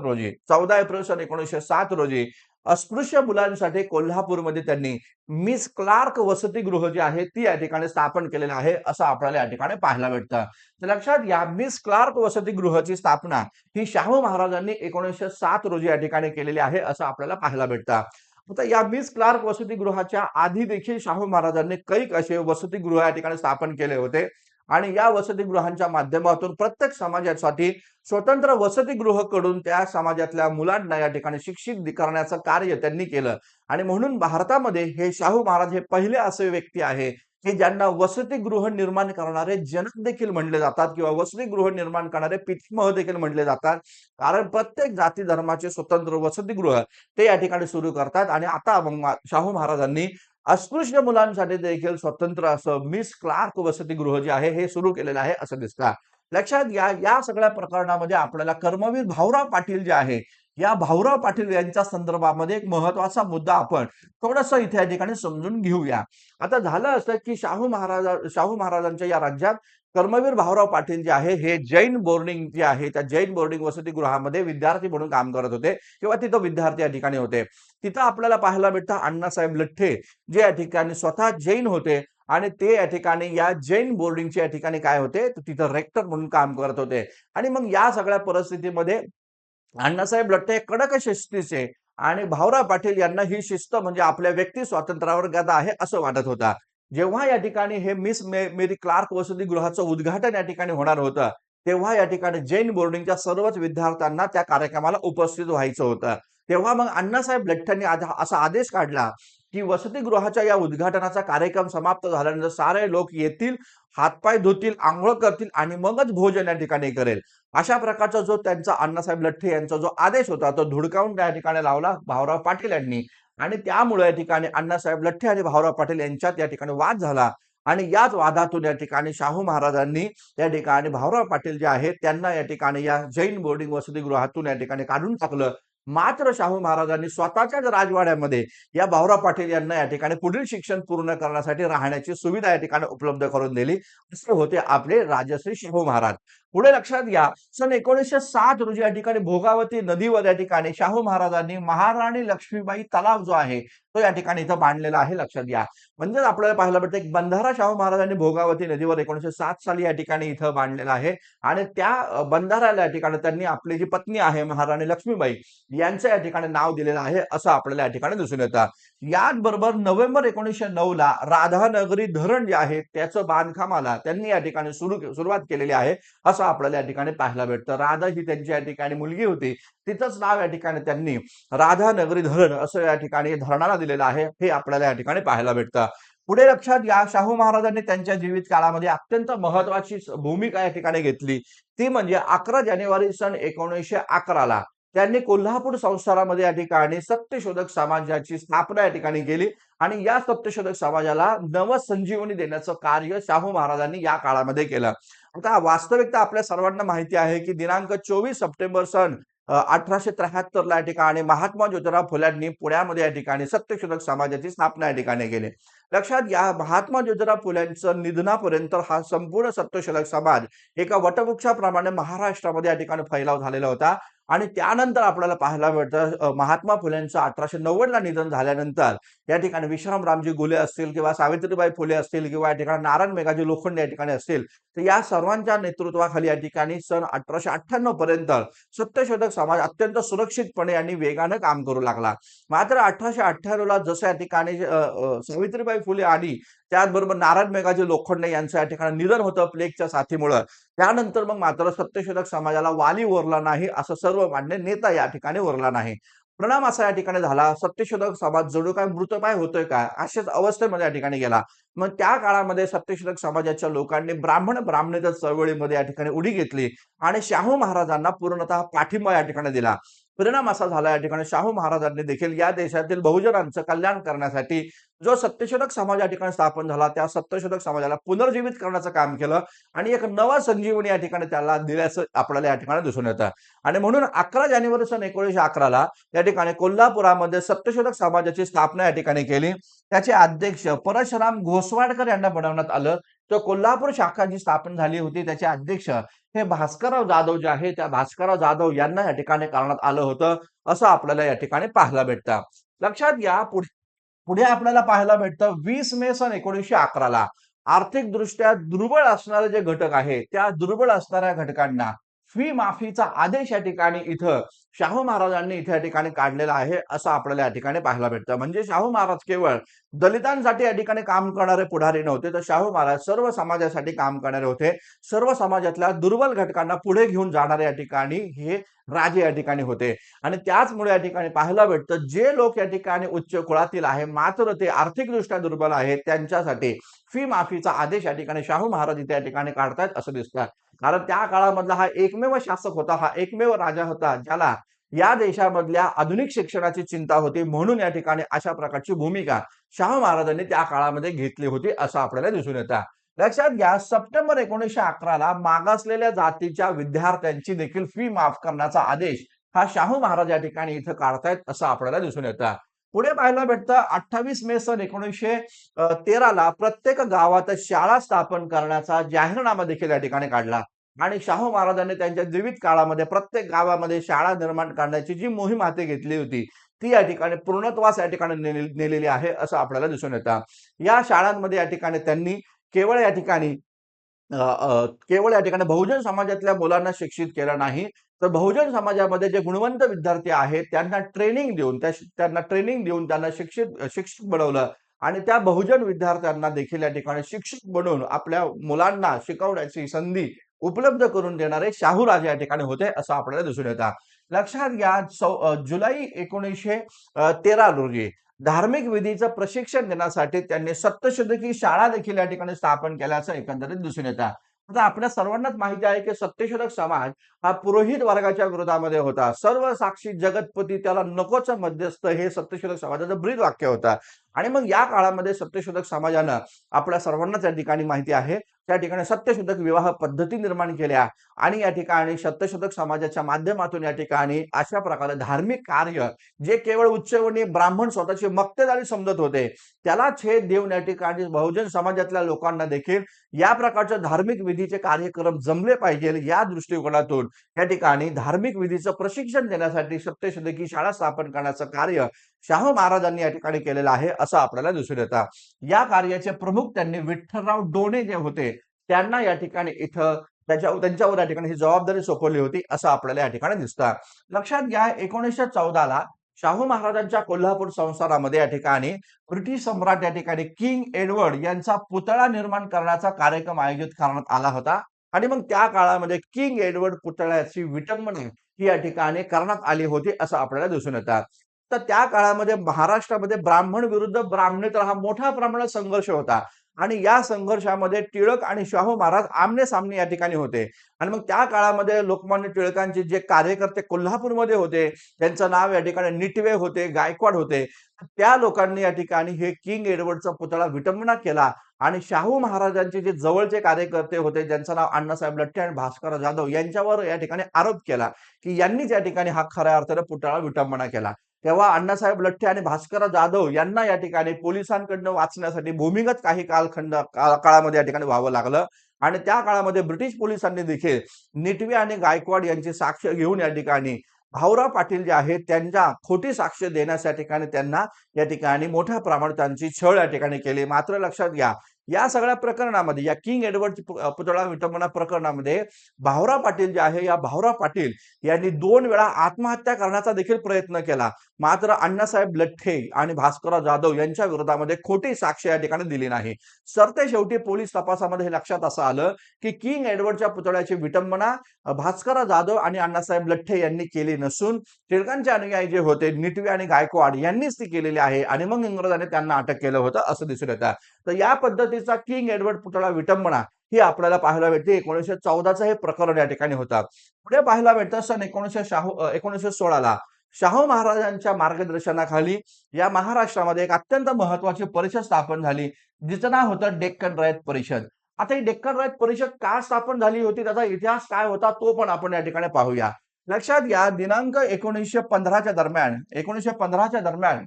रोजी अस्पृश्य मुलांसाठी कोल्हापूरमध्ये त्यांनी मिस क्लार्क वसतिगृह जे आहे ती या ठिकाणी स्थापन केलेलं आहे असं आपल्याला या ठिकाणी पाहायला भेटतं. तर लक्षात घ्या, मिस क्लार्क वसतिगृहाची स्थापना ही शाहू महाराजांनी 1907 रोजी या ठिकाणी केलेली आहे असं आपल्याला पाहायला भेटतं. आता या मिस क्लार्क वसतिगृहाच्या आधी देखील शाहू महाराजांनी कैक असे वसतिगृह या ठिकाणी स्थापन केले होते आणि या वसतिगृहांच्या माध्यमातून प्रत्येक समाजासाठी स्वतंत्र वसतिगृह कडून त्या समाजातल्या मुलांना या ठिकाणी शिक्षित करण्याचं कार्य त्यांनी केलं आणि म्हणून भारतामध्ये हे शाहू महाराज हे पहिले असे व्यक्ती आहे की ज्यांना वसतिगृह निर्माण करणारे जनक देखील म्हणले जातात किंवा वसतिगृह निर्माण करणारे पितामह देखील म्हणले जातात. कारण प्रत्येक जाती धर्माचे स्वतंत्र वसतिगृह ते या ठिकाणी सुरू करतात आणि आता मग शाहू महाराजांनी अस्पृश्य मुलांसाठी देखील स्वतंत्र असं मिस क्लार्क वसतिगृह जे आहे हे सुरू केलेलं आहे असं दिसतं. लक्षात घ्या, या सगळ्या प्रकरणामध्ये आपल्याला कर्मवीर भाऊराव पाटील जे आहे, या भाऊराव पाटील यांच्या संदर्भामध्ये एक महत्वाचा मुद्दा आपण थोडंसं इथे या ठिकाणी समजून घेऊया. आता झालं असं की शाहू महाराजांच्या या राज्यात कर्मवीर भाऊराव पाटील जे आहे हे जैन बोर्डिंग जे आहे त्या जैन बोर्डिंग वसतिगृहामध्ये विद्यार्थी म्हणून काम करत होते किंवा तिथं विद्यार्थी या ठिकाणी होते. तिथं आपल्याला पाहायला भेटतं अण्णासाहेब लठ्ठे जे या ठिकाणी स्वतः जैन होते आणि ते या ठिकाणी या जैन बोर्डिंगच्या या ठिकाणी काय होते, तर तिथं रेक्टर म्हणून काम करत होते. आणि मग या सगळ्या परिस्थितीमध्ये अण्णासाहेब लठ्ठे कडक शिस्तीचे आणि भाऊराव पाटील यांना ही शिस्त म्हणजे आपल्या व्यक्ती स्वातंत्र्यावर गदा आहे असं वाटत होता. जेव्हा या ठिकाणी हे मिस मेरी क्लार्क वसतिगृहाचं उद्घाटन या ठिकाणी होणार होतं, तेव्हा या ठिकाणी जैन बोर्डिंगच्या सर्वच विद्यार्थ्यांना त्या कार्यक्रमाला उपस्थित व्हायचं होतं. तेव्हा मग अण्णासाहेब लठ्ठेंनी असा आदेश काढला की वसतिगृहाच्या या उद्घाटनाचा कार्यक्रम समाप्त झाल्यानंतर सारे लोक येतील, हातपाय धुतील, अंघोळ करतील आणि मगच भोजन या ठिकाणी करेल. अशा प्रकारचा जो त्यांचा अण्णासाहेब लठ्ठे यांचा जो आदेश होता तो धुडकावून त्या ठिकाणी लावला भाऊराव पाटील यांनी आणि त्यामुळे या ठिकाणी अण्णासाहेब लठ्ठे आणि भाऊराव पाटील यांच्यात या ठिकाणी वाद झाला आणि याच वादातून या ठिकाणी शाहू महाराजांनी या ठिकाणी भाऊराव पाटील जे आहेत त्यांना या ठिकाणी या जैन बोर्डिंग वसतिगृहातून या ठिकाणी काढून टाकलं. मात्र शाहू महाराजांनी स्वतःच्याच राजवाड्यामध्ये या भाऊराव पाटील यांना या ठिकाणी पुढील शिक्षण पूर्ण करण्यासाठी राहण्याची सुविधा या ठिकाणी उपलब्ध करून दिली. असे होते आपले राजश्री शाहू महाराज. पुढे लक्षात घ्या, सन 1907 रोजी या ठिकाणी भोगावती नदीवर या ठिकाणी शाहू महाराजांनी महाराणी लक्ष्मीबाई तलाव जो आहे तो या ठिकाणी इथं बांधलेला आहे. लक्षात घ्या, म्हणजे आपल्याला पाहायला भेटतं एक बंधारा शाहू महाराजांनी भोगावती नदीवर 1907 साली या ठिकाणी इथं बांधलेला आहे आणि त्या बंधाऱ्याला या ठिकाणी त्यांनी आपली जी पत्नी आहे महाराणी लक्ष्मीबाई यांचं या ठिकाणी नाव दिलेलं आहे असं आपल्याला या ठिकाणी दिसून येतं. याचबरोबर नोव्हेंबर 1909 ला राधानगरी धरण जे आहे त्याचं बांधकामाला त्यांनी या ठिकाणी सुरुवात केलेली आहे असं आपल्याला या ठिकाणी पाहायला भेटतं. राधा ही त्यांची या ठिकाणी मुलगी होती, तिचंच नाव या ठिकाणी त्यांनी राधानगरी धरण असं या ठिकाणी धरणाला दिलेलं आहे हे आपल्याला या ठिकाणी पाहायला भेटतं. पुढे लक्षात घ्या, शाहू महाराजांनी त्यांच्या जीवित काळामध्ये अत्यंत महत्वाची भूमिका या ठिकाणी घेतली. ती म्हणजे 11 जानेवारी सन 1911 ला त्यांनी कोल्हापूर संस्थानामध्ये या ठिकाणी सत्यशोधक समाजाची स्थापना या ठिकाणी केली आणि या सत्यशोधक समाजाला नवसंजीवनी देण्याचं कार्य शाहू महाराजांनी या काळामध्ये केलं. आता वास्तविकता आपल्या सर्वांना माहिती आहे की दिनांक 24 सप्टेंबर सन 1873 ला या ठिकाणी महात्मा ज्योतिराव फुल्यांनी पुण्यामध्ये या ठिकाणी सत्यशोधक समाजाची स्थापना या ठिकाणी केली. लक्षात घ्या, महात्मा ज्योतिराव फुल्यांचं निधनापर्यंत हा संपूर्ण सत्यशोधक समाज एका वटवृक्षाप्रमाणे महाराष्ट्रामध्ये या ठिकाणी फैलाव झालेला होता आणि त्यानंतर आपल्याला पाहायला भेटतं महात्मा फुलेंचं 1890 ला निधन झाल्यानंतर या ठिकाणी विश्रामरामजी घुले असतील किंवा सावित्रीबाई फुले असतील किंवा या ठिकाणी नारायण मेघाजी लोखंडे या ठिकाणी असतील, तर या सर्वांच्या नेतृत्वाखाली या ठिकाणी सन 1898 पर्यंत सत्यशोधक समाज अत्यंत सुरक्षितपणे आणि वेगानं काम करू लागला. मात्र 1898 ला जसं या ठिकाणी सावित्रीबाई फुले आणि त्याचबरोबर नारायण मेघाजी लोखंडे यांचं या ठिकाणी निधन होतं प्लेगच्या साथीमुळे, त्यानंतर मग मात्र सत्यशोधक समाजाला वाली उरला नाही, असं सर्वमान्य नेता या ठिकाणी उरला नाही. परिणाम असा या ठिकाणी झाला, सत्यशोधक समाज जणू काय मृतपाय होतोय काय अशाच अवस्थेमध्ये या ठिकाणी गेला. मग त्या काळामध्ये सत्यशोधक समाजाच्या लोकांनी ब्राह्मणेतर चळवळीमध्ये या ठिकाणी उडी घेतली आणि शाहू महाराजांना पूर्णतः पाठिंबा या ठिकाणी दिला. परिणाम असा झाला, या ठिकाणी शाहू महाराजांनी देखील या देशातील बहुजनांचं कल्याण करण्यासाठी जो सत्यशोधक समाज या ठिकाणी स्थापन झाला त्या सत्यशोधक समाजाला पुनर्जीवित करण्याचं काम केलं आणि एक नवा संजीवनी या ठिकाणी त्याला दिल्याचं आपल्याला या ठिकाणी दिसून येतं. आणि म्हणून 11 जानेवारी सन 1911 ला या ठिकाणी कोल्हापुरामध्ये सत्यशोधक समाजाची स्थापना या ठिकाणी केली. त्याचे अध्यक्ष परशुराम घोसवाडकर यांना बनवण्यात आलं. तर कोल्हापूर शाखा जी स्थापन झाली होती त्याचे अध्यक्ष हे भास्करराव जाधव जे आहे त्या भास्करराव जाधव यांना या ठिकाणी करण्यात आलं होतं असं आपल्याला या ठिकाणी पाहायला भेटतं. लक्षात घ्या, पुढे आपल्याला पाहायला भेटतं 20 मे सन 1911 ला आर्थिक दृष्ट्या दुर्बळ असणारे जे घटक आहे त्या दुर्बळ असणाऱ्या घटकांना फी माफीचा आदेश या ठिकाणी इथं शाहू महाराजांनी इथे या ठिकाणी काढलेला आहे असं आपल्याला या ठिकाणी पाहायला भेटतं. म्हणजे शाहू महाराज केवळ दलितांसाठी या ठिकाणी काम करणारे पुढारी नव्हते, तर शाहू महाराज सर्व समाजासाठी काम करणारे होते. सर्व समाजातल्या दुर्बल घटकांना पुढे घेऊन जाणारे या ठिकाणी हे राजे या ठिकाणी होते. आणि त्याचमुळे या ठिकाणी पाहायला भेटतं जे लोक या ठिकाणी उच्च कुळातील आहे मात्र ते आर्थिकदृष्ट्या दुर्बल आहेत त्यांच्यासाठी फी माफीचा आदेश या ठिकाणी शाहू महाराज इथे या ठिकाणी काढतायत असं दिसतं. कारण त्या काळामधला हा एकमेव शासक होता, हा एकमेव राजा होता ज्याला या देशामधल्या आधुनिक शिक्षणाची चिंता होती, म्हणून या ठिकाणी अशा प्रकारची भूमिका शाहू महाराजांनी त्या काळामध्ये घेतली होती असं आपल्याला दिसून येतं. लक्षात घ्या, सप्टेंबर 1911ला मागासलेल्या जातीच्या विद्यार्थ्यांची देखील फी माफ करण्याचा आदेश हा शाहू महाराज या ठिकाणी इथं काढतायत असं आपल्याला दिसून येतं. पुढे पाहायला भेटतं 28 मे सन 1913ला प्रत्येक गावात शाळा स्थापन करण्याचा जाहीरनामा देखील या ठिकाणी काढला. आणि शाहू महाराजांनी त्यांच्या जीवित काळामध्ये प्रत्येक गावामध्ये शाळा निर्माण करण्याची जी मोहीम हाती घेतली होती ती या ठिकाणी पूर्णत्वास या ठिकाणी नेलेली आहे असं आपल्याला दिसून येतं. या शाळांमध्ये या ठिकाणी त्यांनी केवळ या ठिकाणी केवळ या ठिकाणी बहुजन समाजातल्या मुलांना शिक्षित केलं नाही, तर बहुजन समाजामध्ये जे गुणवंत विद्यार्थी आहेत त्यांना ट्रेनिंग देऊन त्यांना शिक्षित बनवलं. आणि त्या बहुजन विद्यार्थ्यांना देखील या ठिकाणी शिक्षक बनवून आपल्या मुलांना शिकवण्याची संधी उपलब्ध करून देणारे शाहू राजे या ठिकाणी होते असं आपल्याला दिसून येतं. लक्षात घ्या, जुलै 1913 रोजी धार्मिक विधीचं प्रशिक्षण देण्यासाठी त्यांनी सप्तशतकी शाळा देखील या ठिकाणी स्थापन केल्याचं एकंदरीत दिसून येतं. आता आपल्या सर्वांनाच माहिती आहे की सत्यशोधक समाज हा पुरोहित वर्गाच्या विरोधामध्ये होता. सर्व साक्षी जगतपती त्याला नकोच मध्यस्थ हे सत्यशोधक समाजाचं ब्रीद वाक्य होतं. आणि मग या काळामध्ये सत्यशोधक समाजानं आपल्या सर्वांनाच या ठिकाणी माहिती आहे त्या ठिकाणी सत्यशोधक विवाह पद्धती निर्माण केल्या. आणि या ठिकाणी सत्यशोधक समाजाच्या माध्यमातून या ठिकाणी अशा प्रकारे धार्मिक कार्य जे केवळ उच्चवर्णीय ब्राह्मण स्वतःची मक्तेदारी समजत होते त्याला छेद देऊन या ठिकाणी बहुजन समाजातल्या लोकांना देखील या प्रकारच्या धार्मिक विधीचे कार्यक्रम जमले पाहिजे या दृष्टिकोनातून या ठिकाणी धार्मिक विधीचं प्रशिक्षण देण्यासाठी सत्यशोधकी शाळा स्थापन करण्याचं कार्य शाहू महाराजांनी या ठिकाणी केलेलं आहे असं आपल्याला दिसून येतं. या कार्याचे प्रमुख त्यांनी विठ्ठलराव डोणे जे होते त्यांना या ठिकाणी इथं त्यांच्यावर या ठिकाणी ही जबाबदारी सोपवली होती असं आपल्याला या ठिकाणी दिसतं. लक्षात घ्या, 1914ला शाहू महाराजांच्या कोल्हापूर संस्थानामध्ये या ठिकाणी ब्रिटिश सम्राट या ठिकाणी किंग एडवर्ड यांचा पुतळा निर्माण करण्याचा कार्यक्रम आयोजित करण्यात आला होता. आणि मग त्या काळामध्ये किंग एडवर्ड पुतळ्याची विटंबना ही या ठिकाणी करण्यात आली होती असं आपल्याला दिसून येतं. तर त्या काळामध्ये महाराष्ट्रामध्ये ब्राह्मण विरुद्ध ब्राह्मणेतर हा मोठ्या प्रमाणात संघर्ष होता. आणि या संघर्षामध्ये टिळक आणि शाहू महाराज आमने सामने या ठिकाणी होते. आणि मग त्या काळामध्ये लोकमान्य टिळकांचे जे कार्यकर्ते कोल्हापूरमध्ये होते त्यांचं नाव या ठिकाणी निटवे होते, गायकवाड होते. त्या लोकांनी या ठिकाणी हे किंग एडवर्डचा पुतळा विटंबना केला. आणि शाहू महाराजांचे जे जवळचे कार्यकर्ते होते ज्यांचं नाव अण्णासाहेब लठ्ठे आणि भास्कर जाधव यांच्यावर या ठिकाणी आरोप केला की यांनीच या ठिकाणी हा खऱ्या अर्थाने पुतळा विटंबना केला. तेव्हा अण्णासाहेब लठ्ठे आणि भास्कर जाधव यांना या ठिकाणी पोलिसांकडनं वाचण्यासाठी भूमिगत काही काळामध्ये या ठिकाणी व्हावं लागलं. आणि त्या काळामध्ये ब्रिटिश पोलिसांनी देखील निटवे आणि गायकवाड यांची साक्ष घेऊन या ठिकाणी भाऊराव पाटील जे आहेत त्यांच्या खोटी साक्ष देण्याच्या ठिकाणी त्यांना या ठिकाणी मोठ्या प्रमाणात त्यांची छळ या ठिकाणी केली. मात्र लक्षात घ्या, या सगळ्या प्रकरणामध्ये या किंग एडवर्ड पुतळा विटंबना प्रकरणामध्ये भाऊराव पाटील जे आहे या भाऊराव पाटील यांनी 2 वेळा आत्महत्या करण्याचा देखील प्रयत्न केला. मात्र अण्णासाहेब लठ्ठे आणि भास्करराव जाधव यांच्या विरोधामध्ये खोटी साक्ष या ठिकाणी दिली नाही. सरते शेवटी पोलीस तपासामध्ये हे लक्षात असं आलं की किंग एडवर्डच्या पुतळ्याची विटंबना भास्करराव जाधव आणि अण्णासाहेब लठ्ठे यांनी केली नसून टिळकांचे अनुयायी जे होते निटवे आणि गायकवाड यांनीच ती केलेली आहे. आणि मग इंग्रजांनी त्यांना अटक केलं होतं असं दिसून येतं. तर या पद्धतीचा किंग एडवर्ड पुतळा विटंबना ही आपल्याला पाहायला भेटते. 1914चं हे प्रकरण या ठिकाणी होतं. पुढे पाहायला भेटतं सन 1916ला शाहू महाराजांच्या मार्गदर्शनाखाली या महाराष्ट्रामध्ये एक अत्यंत महत्वाची परिषद स्थापन झाली जिचं नाव होतं डेक्कन रयत परिषद. आता ही डेक्कन रयत परिषद का स्थापन झाली होती त्याचा इतिहास काय होता तो पण आपण या ठिकाणी पाहूया. लक्षात घ्या, दिनांक 1915च्या दरम्यान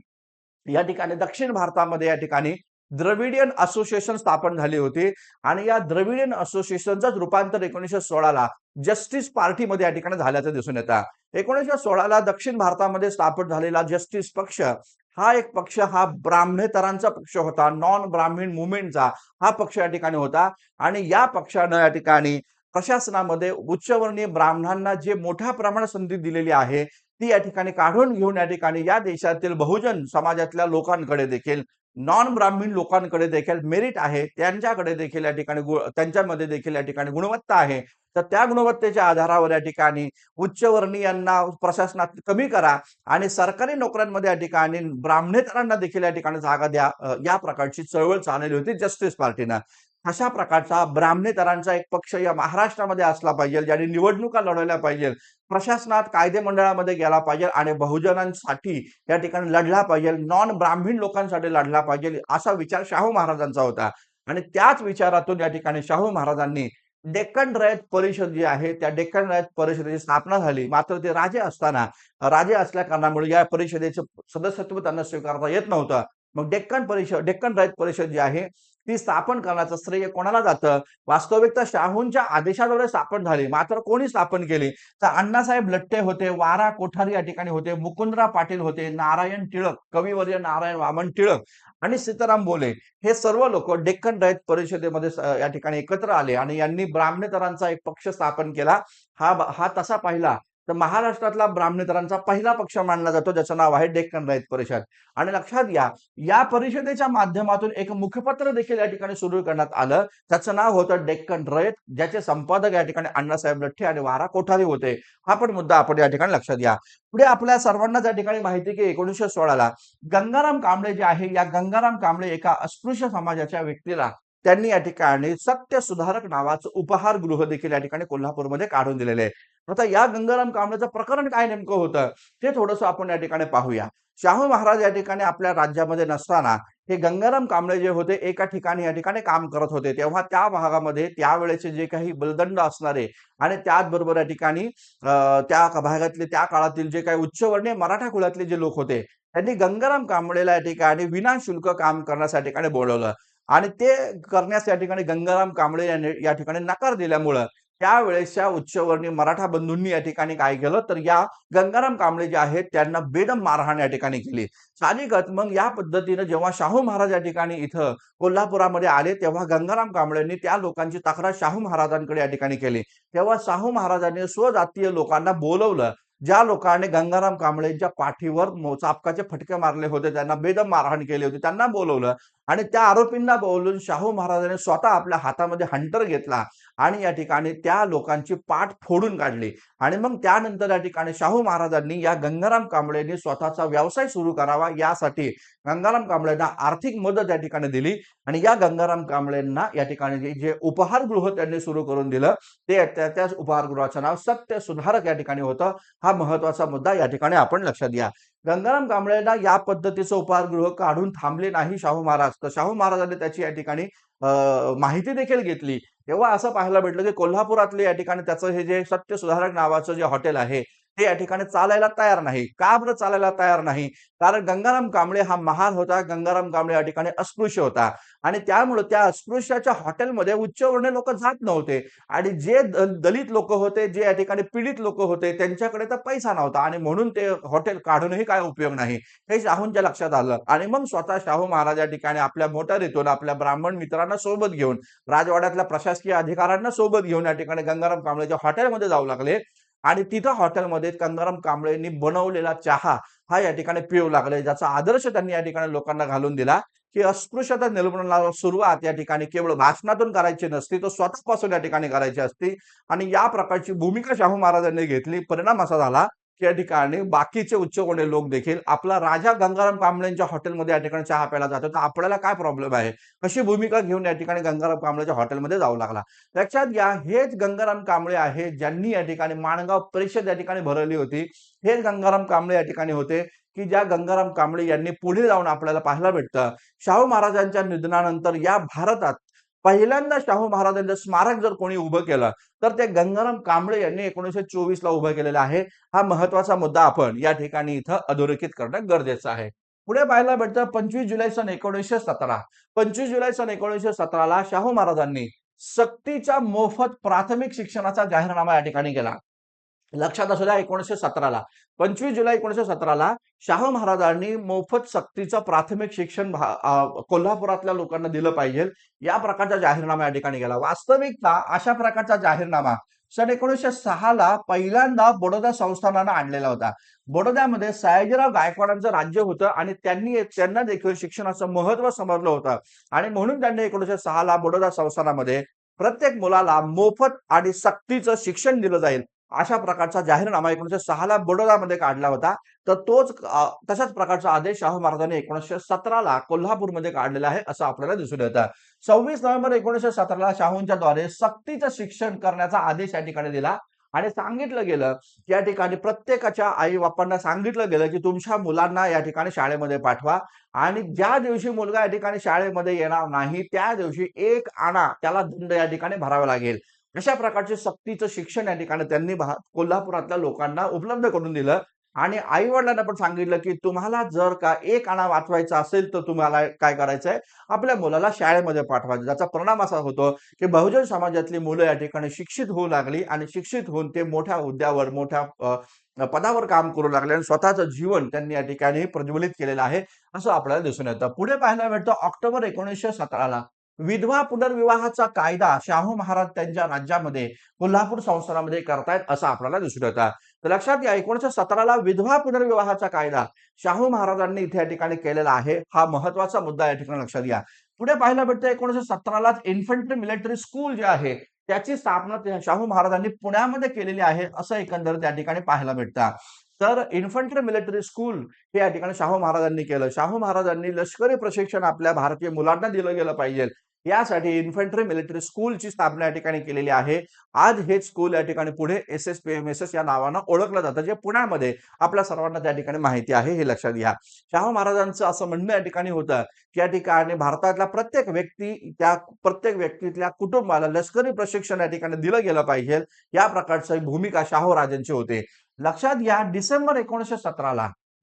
या ठिकाणी दक्षिण भारतामध्ये या ठिकाणी द्रविडियन असोसिएशन स्थापन झाली होती. आणि या द्रविडियन असोसिएशनचं रूपांतर 1916ला जस्टिस पार्टीमध्ये या ठिकाणी झाल्याचं दिसून येतं. 1916ला दक्षिण भारतामध्ये स्थापन झालेला जस्टिस पक्ष हा एक पक्ष हा ब्राह्मणेतरांचा पक्ष होता, नॉन ब्राह्मण मुवमेंटचा हा पक्ष या ठिकाणी होता. आणि या पक्षानं या ठिकाणी प्रशासनामध्ये उच्चवर्णीय ब्राह्मणांना जे मोठ्या प्रमाणात संधी दिलेली आहे ती या ठिकाणी काढून घेऊन या ठिकाणी या देशातील बहुजन समाजातल्या लोकांकडे देखील नॉन ब्राह्मण लोकांकडे देखील मेरिट आहे, त्यांच्याकडे देखील या ठिकाणी त्यांच्यामध्ये देखील या ठिकाणी गुणवत्ता आहे. तर त्या गुणवत्तेच्या आधारावर या ठिकाणी उच्चवर्णीयांना प्रशासनात कमी करा आणि सरकारी नोकऱ्यांमध्ये या ठिकाणी ब्राह्मणेतरांना देखील या ठिकाणी जागा द्या, या प्रकारची चळवळ चालवली होती जस्टिस पार्टीनं. अशा प्रकारचा ब्राह्मणेतरांचा एक पक्ष या महाराष्ट्रामध्ये असला पाहिजे, ज्यांनी निवडणुका लढवल्या पाहिजे, प्रशासनात कायदे मंडळामध्ये गेला पाहिजे आणि बहुजनांसाठी या ठिकाणी लढला पाहिजे, नॉन ब्राह्मण लोकांसाठी लढला पाहिजे, असा विचार शाहू महाराजांचा होता. आणि त्याच विचारातून या ठिकाणी शाहू महाराजांनी डेक्कन रयत परिषद जी आहे त्या डेक्कन रयत परिषदेची स्थापना झाली. मात्र ते राजे असल्या कारणामुळे या परिषदेचं सदस्यत्व त्यांना स्वीकारता येत नव्हतं. मग डेक्कन रयत परिषद जी आहे ती स्थापन करण्याचं श्रेय कोणाला जातं? वास्तविकता शाहूंच्या आदेशाद्वारे स्थापन झाली. मात्र कोणी स्थापन केली? तर अण्णासाहेब लठ्ठे होते, वारा कोठारी या ठिकाणी होते, मुकुंदराव पाटील होते, नारायण टिळक, कविवर्य नारायण वामन टिळक आणि सीताराम बोले, हे सर्व लोक डेक्कन रयत परिषदेमध्ये या ठिकाणी एकत्र आले आणि यांनी ब्राह्मणेतरांचा एक पक्ष स्थापन केला. हा तसा पाहिला तर महाराष्ट्रातला ब्राह्मणेतरांचा पहिला पक्ष मानला जातो, ज्याचं नाव आहे डेक्कन रयत परिषद. आणि लक्षात घ्या, या परिषदेच्या माध्यमातून एक मुखपत्र देखील या ठिकाणी सुरू करण्यात आलं. त्याचं नाव होतं डेक्कन रयत, ज्याचे संपादक या ठिकाणी अण्णासाहेब लठ्ठे आणि वारा कोठारी होते. हा पण मुद्दा आपण या ठिकाणी लक्षात घ्या. पुढे आपल्या सर्वांनाच या ठिकाणी माहिती की 1916ला गंगाराम कांबळे जे आहे, या गंगाराम कांबळे एका अस्पृश्य समाजाच्या व्यक्तीला त्यांनी या ठिकाणी सत्य सुधारक नावाचं उपहारगृह देखील या ठिकाणी कोल्हापूरमध्ये काढून दिलेले आहे. आता या गंगाराम कांबळेचं प्रकरण काय नेमकं होतं ते थोडंसं आपण या ठिकाणी पाहूया. शाहू महाराज या ठिकाणी आपल्या राज्यामध्ये नसताना हे गंगाराम कांबळे जे होते एका ठिकाणी या ठिकाणी काम करत होते. तेव्हा त्या भागामध्ये त्यावेळेचे जे काही बलदंड असणारे आणि त्याचबरोबर या ठिकाणी त्या भागातले त्या काळातील जे काही उच्चवर्णीय मराठा कुळातले जे लोक होते त्यांनी गंगाराम कांबळेला या ठिकाणी विनाशुल्क काम करण्यासाठी ठिकाणी बोलवलं आणि ते करण्यास या ठिकाणी गंगाराम कांबळे यांनी या ठिकाणी नकार दिल्यामुळं त्यावेळेसच्या उच्चवर्णीय मराठा बंधूंनी या ठिकाणी काय केलं तर या गंगाराम कांबळे जे आहेत त्यांना बेदम मारहाण या ठिकाणी केली. साहजिकच मग या पद्धतीने जेव्हा शाहू महाराज या ठिकाणी इथं कोल्हापुरामध्ये आले तेव्हा गंगाराम कांबळेंनी त्या लोकांची तक्रार शाहू महाराजांकडे या ठिकाणी केली. तेव्हा शाहू महाराजांनी स्वजातीय लोकांना बोलवलं. ज्या लोकांनी गंगाराम कांबळेंच्या पाठीवर चापकाचे फटके मारले होते, त्यांना बेदम मारहाण केली होती, त्यांना बोलवलं आणि त्या आरोपींना बोलवून शाहू महाराजांनी स्वतः आपल्या हातामध्ये हंटर घेतला आणि या ठिकाणी त्या लोकांची पाठ फोडून काढली. आणि मग त्यानंतर या ठिकाणी शाहू महाराजांनी या गंगाराम कांबळेंनी स्वतःचा व्यवसाय सुरू करावा यासाठी गंगाराम कांबळेंना आर्थिक मदत या ठिकाणी दिली आणि या गंगाराम कांबळेंना या ठिकाणी जे उपहारगृह त्यांनी सुरू करून दिलं ते त्याच उपहारगृहाचं नाव सत्य सुधारक या ठिकाणी होतं. हा महत्वाचा मुद्दा या ठिकाणी आपण लक्षात घ्या. गंगाराम कांबळेंना या पद्धतीचं उपहारगृह काढून थांबले नाही शाहू महाराज, तर शाहू महाराजांनी त्याची या ठिकाणी माहिती देखील घेतली. तेव्हा असं पाहायला भेटलं की कोल्हापुरातले या ठिकाणी त्याचं हे जे सत्य सुधारक नावाचं जे हॉटेल आहे ते या ठिकाणी चालायला तयार नाही. का बरं चालायला तयार नाही? कारण गंगाराम कांबळे हा महार होता. गंगाराम कांबळे या ठिकाणी अस्पृश्य होता आणि त्यामुळे त्या अस्पृश्याच्या हॉटेलमध्ये उच्चवर्णीय लोक जात नव्हते आणि जे दलित लोक होते, जे या ठिकाणी पीडित लोक होते, त्यांच्याकडे तर पैसा नव्हता आणि म्हणून ते हॉटेल काढूनही काय उपयोग नाही, हे शाहूंच्या लक्षात आलं. आणि मग स्वतः शाहू महाराज या ठिकाणी आपल्या मोटारीतून आपल्या ब्राह्मण मित्रांना सोबत घेऊन, राजवाड्यातल्या प्रशासकीय अधिकाऱ्यांना सोबत घेऊन या ठिकाणी गंगाराम कांबळेच्या हॉटेलमध्ये जाऊ लागले आणि तिथं हॉटेलमध्ये गंगाराम कांबळेंनी बनवलेला चहा हा या ठिकाणी पिऊ लागले, ज्याचा आदर्श त्यांनी या ठिकाणी लोकांना घालून दिला की अस्पृश्यता निर्मूलनाला सुरुवात या ठिकाणी केवळ भाषणातून करायची नसती, तर स्वतःपासून या ठिकाणी करायची असती. आणि या प्रकारची भूमिका शाहू महाराजांनी घेतली. परिणाम असा झाला की या ठिकाणी बाकीचे उच्चकोणी लोक देखील आपला राजा गंगाराम कांबळेंच्या हॉटेलमध्ये या ठिकाणी चहा प्यायला जातो, तर आपल्याला काय प्रॉब्लेम आहे, कशी भूमिका घेऊन या ठिकाणी गंगाराम कांबळेच्या हॉटेलमध्ये जाऊ लागला. लक्षात घ्या, हेच गंगाराम कांबळे आहे ज्यांनी या ठिकाणी माणगाव परिषद या ठिकाणी भरवली होती. हेच गंगाराम कांबळे या ठिकाणी होते की ज्या गंगाराम कांबळे यांनी पुढे जाऊन आपल्याला पाहायला भेटतं शाहू महाराजांच्या निधनानंतर या भारतात पहिल्यांदा शाहू महाराजांचं स्मारक जर कोणी उभं केलं तर ते गंगाराम कांबळे यांनी 1924ला उभं केलेलं आहे. हा महत्वाचा मुद्दा आपण या ठिकाणी इथं अधोरेखित करणं गरजेचं आहे. पुढे पाहायला भेटतं 25 जुलै सन 1917. 25 जुलै सन 1917ला शाहू महाराजांनी सक्तीच्या मोफत प्राथमिक शिक्षणाचा जाहीरनामा या ठिकाणी केला. लक्षात असू द्या 1917ला 25 जुलै 1917ला शाहू महाराजांनी मोफत सक्तीचं प्राथमिक शिक्षण कोल्हापुरातल्या लोकांना दिलं पाहिजे या प्रकारचा जाहीरनामा या ठिकाणी गेला. वास्तविकता अशा प्रकारचा जाहीरनामा सन 1906ला पहिल्यांदा बडोदा संस्थानानं आणलेला होता. बडोद्यामध्ये सयाजीराव गायकवाडांचं राज्य होतं आणि त्यांना देखील शिक्षणाचं महत्त्व समजलं होतं आणि म्हणून त्यांनी 1906ला बडोदा संस्थानामध्ये प्रत्येक मुलाला मोफत आणि सक्तीचं शिक्षण दिलं जाईल अशा प्रकारचा जाहीरनामा 1906ला बडोदामध्ये काढला होता. तर तशाच प्रकारचा आदेश शाहू महाराजांनी 1917ला कोल्हापूरमध्ये काढलेला आहे असं आपल्याला दिसून येतं. 26 नोव्हेंबर 1917ला शाहूंच्या द्वारे सक्तीचं शिक्षण करण्याचा आदेश या ठिकाणी दिला आणि सांगितलं गेलं या ठिकाणी प्रत्येकाच्या आई बापांना सांगितलं गेलं की तुमच्या मुलांना या ठिकाणी शाळेमध्ये पाठवा आणि ज्या दिवशी मुलगा या ठिकाणी शाळेमध्ये येणार नाही त्या दिवशी 1 आणा त्याला दंड या ठिकाणी भरावा लागेल. अशा प्रकारचे सक्तीचं शिक्षण या ठिकाणी त्यांनी कोल्हापुरातल्या लोकांना उपलब्ध करून दिलं आणि आई वडिलांना पण सांगितलं की तुम्हाला जर का 1 आणा वाचवायचा असेल तर तुम्हाला काय करायचंय आपल्या मुलाला शाळेमध्ये पाठवायचं. ज्याचा परिणाम असा होतो की बहुजन समाजातली मुलं या ठिकाणी शिक्षित होऊ लागली आणि शिक्षित होऊन ते मोठ्या हुद्द्यावर पदावर काम करू लागले आणि स्वतःचं जीवन त्यांनी या ठिकाणी प्रज्वलित केलेलं आहे असं आपल्याला दिसून येतं. पुढे पाहायला भेटतं ऑक्टोबर 1917ला विधवा पुनर्विवाहाचा कायदा शाहू महाराज त्यांच्या राज्यामध्ये कोल्हापूर संस्थानामध्ये करतायत असं आपल्याला दिसून येतं. तर लक्षात घ्या 1917ला विधवा पुनर्विवाहाचा कायदा शाहू महाराजांनी इथे या ठिकाणी केलेला आहे. हा महत्वाचा मुद्दा या ठिकाणी लक्षात घ्या. पुढे पाहायला भेटतं 1917लाच इन्फंट्री मिलिटरी स्कूल जे आहे त्याची स्थापना शाहू महाराजांनी पुण्यामध्ये केलेली आहे असं एकंदरीत त्या ठिकाणी पाहायला भेटतं. तर इन्फंट्री मिलिटरी स्कूल हे या ठिकाणी शाहू महाराजांनी केलं. शाहू महाराजांनी लष्करी प्रशिक्षण आपल्या भारतीय मुलांना दिलं गेलं पाहिजे यासाठी इन्फंट्री मिलिटरी स्कूलची स्थापना या ठिकाणी केलेली आहे. आज हे स्कूल या ठिकाणी पुढे SSPMSS या नावानं ओळखलं जातं जे पुण्यामध्ये आपल्या सर्वांना त्या ठिकाणी माहिती आहे हे लक्षात घ्या. शाहू महाराजांचं असं म्हणणं या ठिकाणी होतं की या ठिकाणी भारतातल्या प्रत्येक व्यक्तीतल्या कुटुंबाला लष्करी प्रशिक्षण या ठिकाणी दिलं गेलं पाहिजे या प्रकारची भूमिका शाहू राजांची होते. लक्षात घ्या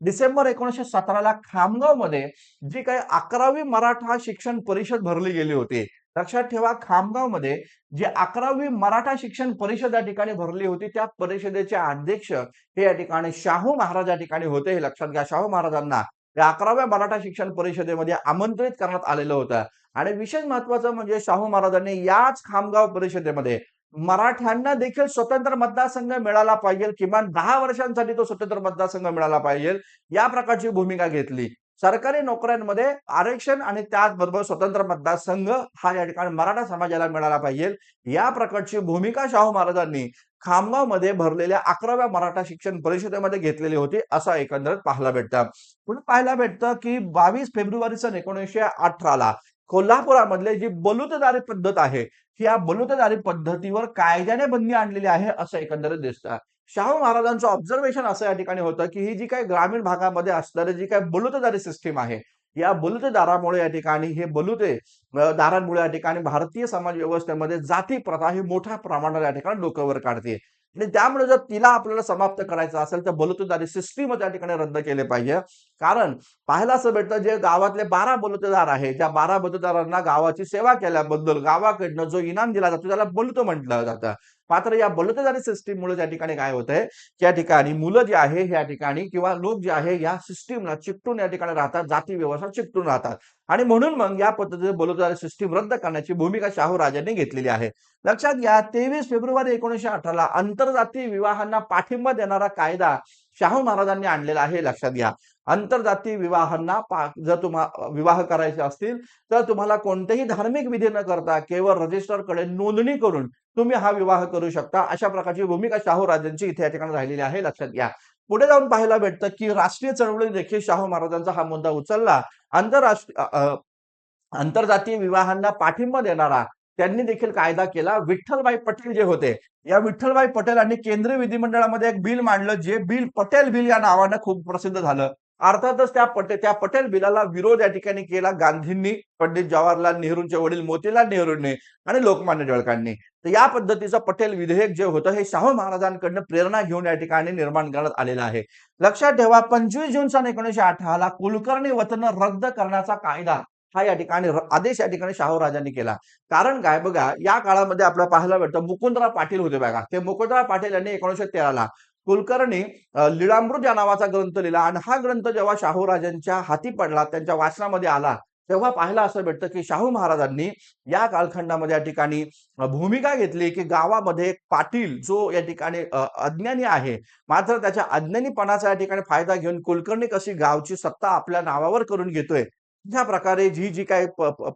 डिसेंबर 1917ला खामगावमध्ये जी काही 11वी मराठा शिक्षण परिषद भरली गेली होती. लक्षात ठेवा खामगावमध्ये जी 11वी मराठा शिक्षण परिषद या ठिकाणी भरली होती त्या परिषदेचे अध्यक्ष हे या ठिकाणी शाहू महाराज या ठिकाणी होते हे लक्षात घ्या. शाहू महाराजांना या 11व्या मराठा शिक्षण परिषदेमध्ये आमंत्रित करण्यात आलेलं होतं आणि विशेष महत्वाचं म्हणजे शाहू महाराजांनी याच खामगाव परिषदेमध्ये मराठ्यांना देखील स्वतंत्र मतदारसंघ मिळाला पाहिजे किमान 10 वर्षांसाठी तो स्वतंत्र मतदारसंघ मिळाला पाहिजे या प्रकारची भूमिका घेतली. सरकारी नोकऱ्यांमध्ये आरक्षण आणि त्याचबरोबर स्वतंत्र मतदारसंघ हा या ठिकाणी मराठा समाजाला मिळाला पाहिजे या प्रकारची भूमिका शाहू महाराजांनी खामगावमध्ये भरलेल्या 11व्या मराठा शिक्षण परिषदेमध्ये घेतलेली होती असं एकंदरीत पाहायला भेटतं. पुढे पाहायला भेटतं की 22 फेब्रुवारी सन 1918ला कोल्हापुरामधले जी बलुतेदारी पद्धत आहे या बलुतेदारी पद्धतीवर कायद्याने बंदी आणलेली आहे असं एकंदरीत दिसतं. शाहू महाराजांचं ऑब्झर्वेशन असं या ठिकाणी होतं की ही जी काही ग्रामीण भागामध्ये असणारी जी काही बलुतेदारी सिस्टीम आहे या बलुतेदारामुळे या ठिकाणी दारांमुळे या ठिकाणी भारतीय समाज व्यवस्थेमध्ये जाती प्रथा ही मोठ्या प्रमाणात या ठिकाणी डोक्यावर काढते आणि त्यामुळे जर तिला आपल्याला समाप्त करायचं असेल तर बलुतेदारी सिस्टीम त्या ठिकाणी रद्द केले पाहिजे. कारण पाहायला असं भेटतं जे गावातले 12 बलुतेदार आहे त्या 12 बलुतेदारांना गावाची सेवा केल्याबद्दल गावाकडनं जो इनाम दिला जातो त्याला बलुत म्हटलं जातं. मात्र या बलुतेदारी सिस्टीममुळे त्या ठिकाणी काय होतंय त्या ठिकाणी मुलं जे आहे या ठिकाणी किंवा लोक जे आहे या सिस्टीमला चिकटून या ठिकाणी राहतात जाती व्यवस्था चिकटून राहतात आणि म्हणून मग या पद्धतीने बलुतेदारी सिस्टीम रद्द करण्याची भूमिका शाहू राजांनी घेतलेली आहे. लक्षात घ्या 23 फेब्रुवारी 1918ला आंतरजातीय विवाहांना पाठिंबा देणारा कायदा शाहू महाराजांनी आणलेला आहे लक्षात घ्या. आंतरजातीय विवाहांना जर तुम्हाला विवाह करायचे असतील तर तुम्हाला कोणतेही धार्मिक विधी न करता केवळ रजिस्टरकडे नोंदणी करून तुम्ही हा विवाह करू शकता अशा प्रकारची भूमिका शाहू राजांची इथे या ठिकाणी राहिलेली आहे लक्षात घ्या. पुढे जाऊन पाहायला भेटतं की राष्ट्रीय चळवळी देखील शाहू महाराजांचा हा मुद्दा उचलला. आंतरजातीय विवाहांना पाठिंबा देणारा त्यांनी देखील कायदा केला. विठ्ठलभाई पटेल जे होते या विठ्ठलभाई पटेलांनी केंद्रीय विधिमंडळामध्ये एक बिल मांडलं जे बिल पटेल बिल या नावानं खूप प्रसिद्ध झालं. अर्थातच त्या पटेल बिलाला विरोध या ठिकाणी केला गांधींनी, पंडित जवाहरलाल नेहरूंचे वडील मोतीलाल नेहरूंनी आणि लोकमान्य टिळकांनी. तर या पद्धतीचं पटेल विधेयक जे होतं हे शाहू महाराजांकडून प्रेरणा घेऊन या ठिकाणी निर्माण करण्यात आलेलं आहे. लक्षात ठेवा 25 जून सन 1918ला कुलकर्णी वतन रद्द करण्याचा कायदा हा या ठिकाणी आदेश या ठिकाणी शाहू राजांनी केला. कारण काय बघा या काळामध्ये आपल्याला पाहायला भेटतं मुकुंदराव पाटील होते बघा. ते मुकुंदराव पाटील यांनी 1913ला कुलकर्णी लीळामृत या नावाचा ग्रंथ लिहिला आणि हा ग्रंथ जेव्हा शाहू राजांच्या हाती पडला, त्यांच्या वाचनामध्ये आला, तेव्हा पाहायला असं भेटतं की शाहू महाराजांनी या कालखंडामध्ये या ठिकाणी भूमिका घेतली की गावामध्ये एक पाटील जो या ठिकाणी अज्ञानी आहे, मात्र त्याच्या अज्ञानीपणाचा या ठिकाणी फायदा घेऊन कुलकर्णी कशी गावची सत्ता आपल्या नावावर करून घेतोय, ह्या प्रकारे जी जी काही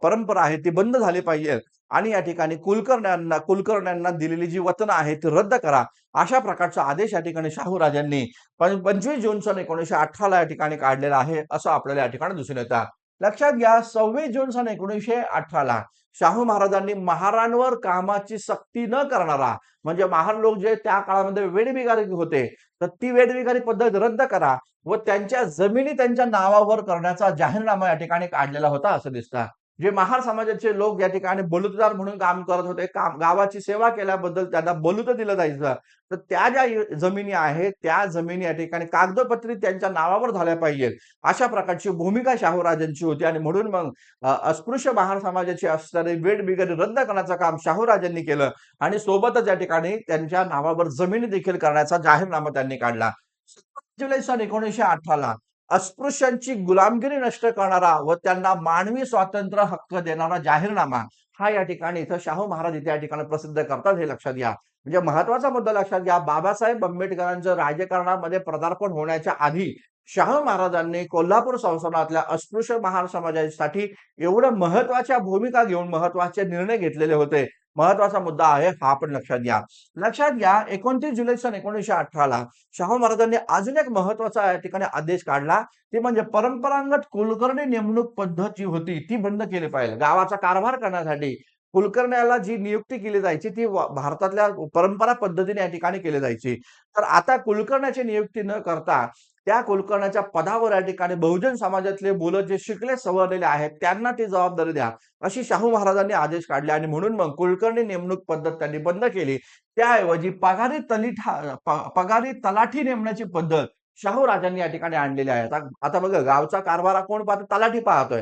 परंपरा आहे ती बंद झाली पाहिजे आणि या ठिकाणी कुलकर्ण्यांना दिलेली जी वचनं आहेत ती रद्द करा, अशा प्रकारचा आदेश या ठिकाणी शाहू राजांनी 25 जून सन 1918 या ठिकाणी काढलेला आहे, असं आपल्याला या ठिकाणी दिसून येतं. लक्षात घ्या, 26 जून सन 1918 शाहू महाराजांनी महारांवर कामाची सक्ती न करणारा, म्हणजे महार लोक जे त्या काळामध्ये वेठबिगारी होते, तर ती वेठबिगारी पद्धत रद्द करा व त्यांच्या जमिनी त्यांच्या नावावर करण्याचा जाहीरनामा या ठिकाणी काढलेला होता असं दिसतं. जे महार समाजाचे लोक या ठिकाणी बलुतेदार म्हणून काम करत होते, गावाची सेवा केल्याबद्दल त्यांना बलुत दिलं जायचं. तर त्या ज्या जमिनी आहेत, त्या जमिनी या ठिकाणी कागदोपत्री त्यांच्या नावावर झाल्या पाहिजेत, अशा प्रकारची भूमिका शाहू राजांची होती आणि म्हणून मग अस्पृश्य महार समाजाची असणारी वेठबिगारी रद्द करण्याचं काम शाहू राजांनी केलं आणि सोबतच या ठिकाणी त्यांच्या नावावर जमिनी देखील करण्याचा जाहीरनामा त्यांनी काढला. 17 जुलै सन 1918 अस्पृश्यांची गुलामगिरी नष्ट करणारा व त्यांना मानवी स्वातंत्र्य हक्क देणारा जाहीरनामा हा या ठिकाणी इथं शाहू महाराज इथे या ठिकाणी प्रसिद्ध करतात, हे लक्षात घ्या. म्हणजे महत्वाचा मुद्दा लक्षात घ्या, बाबासाहेब आंबेडकरांचं राजकारणामध्ये पदार्पण होण्याच्या आधी शाहू महाराजांनी कोल्हापूर संस्थानातल्या अस्पृश्य महार समाजासाठी एवढं महत्वाच्या भूमिका घेऊन महत्वाचे निर्णय घेतलेले होते. महत्वाचा मुद्दा आहे हा, आपण लक्षात घ्या. लक्षात घ्या, 29 जुलै सन 1918 शाहू महाराजांनी अजून एक महत्वाचा या ठिकाणी आदेश काढला, ते म्हणजे परंपरागत कुलकर्णी नेमणूक पद्धत जी होती ती बंद केली पाहिजे. गावाचा कारभार करण्यासाठी कुलकर्ण्याला जी नियुक्ती केली जायची ती भारतातल्या परंपरा पद्धतीने या ठिकाणी केली जायची. तर आता कुलकर्ण्याची नियुक्ती न करता त्या कुलकर्ण्याच्या पदावर या ठिकाणी बहुजन समाजातले मुलं जे शिकले सवरलेले आहेत त्यांना ती जबाबदारी द्या, अशी शाहू महाराजांनी आदेश काढले आणि म्हणून मग कुलकर्णी नेमणूक पद्धत त्यांनी बंद केली. त्याऐवजी पगारी तलाठी नेमण्याची पद्धत शाहू राजांनी या ठिकाणी आणलेली आहे. आता आता बघा, गावचा कारभार कोण पाहतो? तलाठी पाहतोय.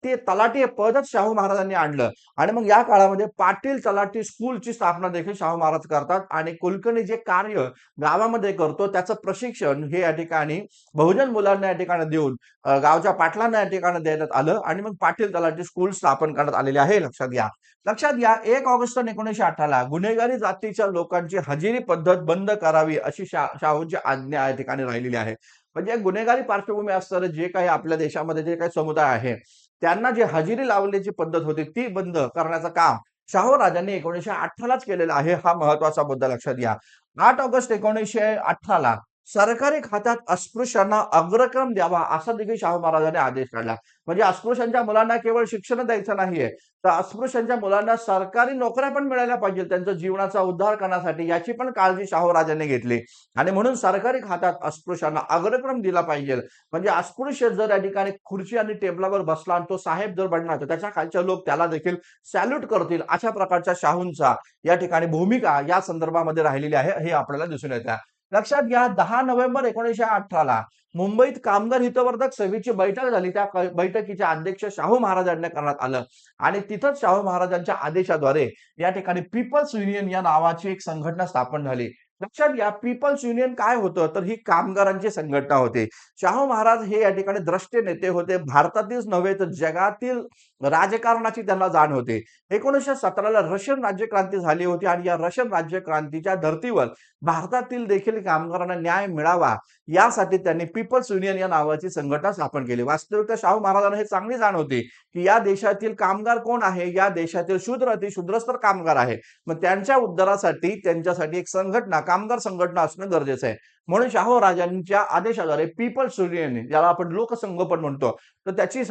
ते तलाठी हे पदच शाहू महाराजांनी आणलं आणि मग या काळामध्ये पाटील तलाठी स्कूलची स्थापना देखील शाहू महाराज करतात आणि कुलकर्णी जे कार्य गावामध्ये करतो त्याचं प्रशिक्षण हे या ठिकाणी बहुजन मुलांना या ठिकाणी देऊन गावच्या पाटलांना या ठिकाणी देण्यात आलं आणि मग पाटील तलाठी स्कूल स्थापन करण्यात आलेले आहे, लक्षात घ्या. लक्षात घ्या, 1 ऑगस्ट 1918 गुन्हेगारी जातीच्या लोकांची हजेरी पद्धत बंद करावी अशी शाहूंची आज्ञा या ठिकाणी राहिलेली आहे. म्हणजे गुन्हेगारी पार्श्वभूमी असणारे जे काही आपल्या देशामध्ये जे काही समुदाय आहे त्यांना जी हजेरी लावण्याची पद्धत होती ती बंद करण्याचं काम शाहू राजांनी 1918लाच केलेलं आहे, हा महत्वाचा मुद्दा लक्षात घ्या. 8 ऑगस्ट 1918 सरकारी खात्यात अस्पृश्यांना अग्रक्रम द्यावा असा देखील शाहू महाराजांनी आदेश काढला. म्हणजे अस्पृश्यांच्या मुलांना केवळ शिक्षण द्यायचं नाहीये, तर अस्पृश्यांच्या मुलांना सरकारी नोकऱ्या पण मिळाल्या पाहिजे त्यांचा जीवनाचा उद्धार करण्यासाठी, याची पण काळजी शाहू राजांनी घेतली आणि म्हणून सरकारी खात्यात अस्पृश्यांना अग्रक्रम दिला पाहिजे. म्हणजे अस्पृश्य जर या ठिकाणी खुर्ची आणि टेबलावर बसला आणि तो साहेब जर बनला तर त्याच्या खालचे लोक त्याला देखील सॅल्यूट करतील, अशा प्रकारच्या शाहूंचा या ठिकाणी भूमिका या संदर्भामध्ये राहिलेली आहे, हे आपल्याला दिसून येतं. लक्षात घ्या, 10 नोव्हेंबर 1918 मुंबईत कामगार हितवर्धक सभेची बैठक झाली. त्या बैठकीचे अध्यक्ष शाहू महाराजांना करण्यात आलं आणि तिथंच शाहू महाराजांच्या आदेशाद्वारे या ठिकाणी पीपल्स युनियन या नावाची एक संघटना स्थापन झाली. लक्षात घ्या, पीपल्स युनियन काय होतं, तर ही कामगारांची संघटना होती. शाहू महाराज हे या ठिकाणी द्रष्टे नेते होते. भारतातीलच नव्हे तर जगातील राजकारणाची त्यांना जाण होती. 1917ला रशियन राज्यक्रांती झाली होती आणि या रशियन राज्यक्रांतीच्या धर्तीवर भारतातील देखील कामगारांना न्याय मिळावा यासाठी त्यांनी पीपल्स युनियन या नावाची संघटना स्थापन केली. वास्तविकता शाहू महाराजांना हे चांगली जाण होती की या देशातील कामगार कोण आहे, या देशातील शूद्र शूद्रस्तर कामगार आहे, मग त्यांच्या उद्धारासाठी त्यांच्यासाठी एक संघटना, कामगार संघटना असणं गरजेचं आहे. म्हणून शाहू राजांच्या आदेशाद्वारे पीपल्स युनियन, ज्याला आपण लोकसंघ पण म्हणतो, तर त्याची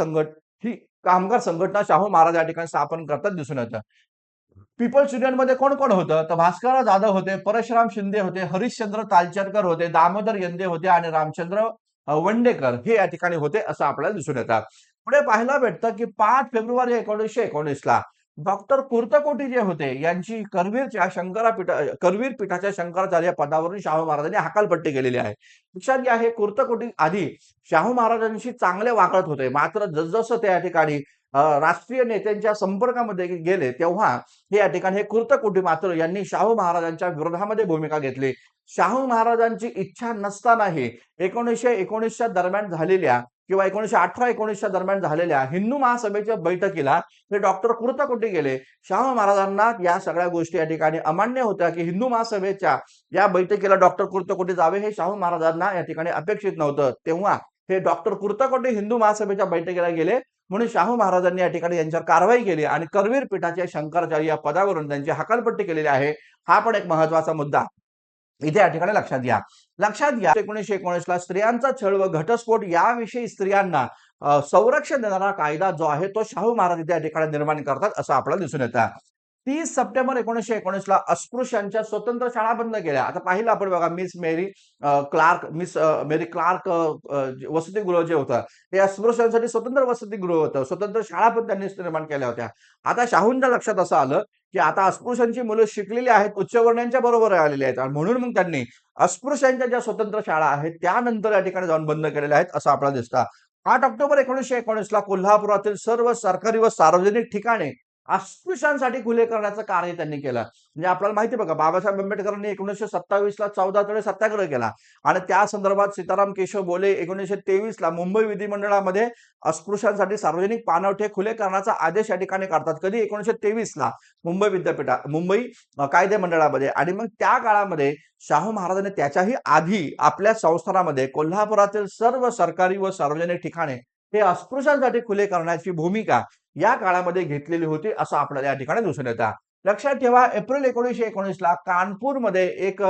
ही कामगार संघटना शाहू महाराज या ठिकाणी स्थापन करतात दिसून येतं. पीपल्स युनियन मध्ये कोण कोण होतं, तर भास्करराव जाधव होते, परशुराम शिंदे होते, हरिश्चंद्र तालचरकर होते, दामोदर यंदे होते आणि रामचंद्र वंडेकर हे या ठिकाणी होते, असं आपल्याला दिसून येतात. पुढे पाहायला भेटतं की 5 फेब्रुवारी 1919ला डॉक्टर कुर्तकोटी जे होते यांची करवीर पीठाच्या शंकराचार्य पदावरून शाहू महाराजांनी हकालपट्टी केलेली आहे. लक्षात घ्या हे कुर्तकोटी आधी शाहू महाराजांशी चांगले वागत होते. मात्र जसजसं ते या ठिकाणी राष्ट्रीय नेत्यांच्या संपर्कामध्ये गेले तेव्हा हे या ठिकाणी हे कुर्तकोटी मात्र यांनी शाहू महाराजांच्या विरोधामध्ये भूमिका घेतली. शाहू महाराजांची इच्छा नसतानाही 1919च्या दरम्यान झालेल्या किंवा 1918-19च्या दरम्यान झालेल्या हिंदू महासभेच्या बैठकीला हे डॉक्टर कुर्तकोटी गेले. शाहू महाराजांना या सगळ्या गोष्टी या ठिकाणी अमान्य होत्या, की हिंदू महासभेच्या या बैठकीला डॉक्टर कुर्तकोटी जावे हे शाहू महाराजांना या ठिकाणी अपेक्षित नव्हतं. तेव्हा हे डॉक्टर कुर्तकोटी हिंदू महासभेच्या बैठकीला गेले म्हणून शाहू महाराजांनी या ठिकाणी यांच्यावर कारवाई केली आणि करवीर पीठाच्या शंकराचार्य या पदावरून त्यांची हकालपट्टी केलेली आहे. हा पण एक महत्वाचा मुद्दा इथे या ठिकाणी लक्षात घ्या. लक्षात घ्या 1919ला स्त्रियांचा छळ व घटस्फोट याविषयी स्त्रियांना संरक्षण देणारा कायदा जो आहे तो शाहू महाराज इथे या ठिकाणी निर्माण करतात असं आपल्याला दिसून येतं. 30 सप्टेंबर 1919ला अस्पृश्यांच्या स्वतंत्र शाळा बंद केल्या. आता पाहिलं आपण बघा मिस मेरी क्लार्क वसतिगृह जे होतं ते अस्पृश्यांसाठी स्वतंत्र वसतिगृह होतं. स्वतंत्र शाळा पण त्यांनी निर्माण केल्या होत्या. आता शाहूंच्या लक्षात असं आलं की आता अस्पृश्यांची मुलं शिकलेली आहेत, उच्चवर्णीयांच्या बरोबर आलेली आहेत आणि म्हणून मग त्यांनी अस्पृश्यांच्या ज्या स्वतंत्र शाळा आहेत त्यानंतर या ठिकाणी जाऊन बंद केलेल्या आहेत असं आपल्याला दिसतं. 8 ऑक्टोबर 1919ला कोल्हापुरातील सर्व सरकारी व सार्वजनिक ठिकाणे अस्पृश्यांसाठी खुले करण्याचं कार्य त्यांनी केलं. म्हणजे आपल्याला माहिती बघा बाबासाहेब आंबेडकरांनी 1927ला 14 तळे सत्याग्रह केला आणि त्या संदर्भात सीताराम केशव बोले 1923ला मुंबई विधिमंडळामध्ये अस्पृश्यांसाठी सार्वजनिक पाणवठे खुले करण्याचा आदेश या ठिकाणी काढतात. कधी 1923ला मुंबई कायदे मंडळामध्ये आणि मग त्या काळामध्ये शाहू महाराजांनी त्याच्याही आधी आपल्या संस्थानामध्ये कोल्हापुरातील सर्व सरकारी व सार्वजनिक ठिकाणे हे अस्पृश्यांसाठी खुले करण्याची भूमिका या काळामध्ये घेतलेली होती असं आपल्याला या ठिकाणी दिसून येतं. लक्षात ठेवा एप्रिल 1919ला कानपूरमध्ये एक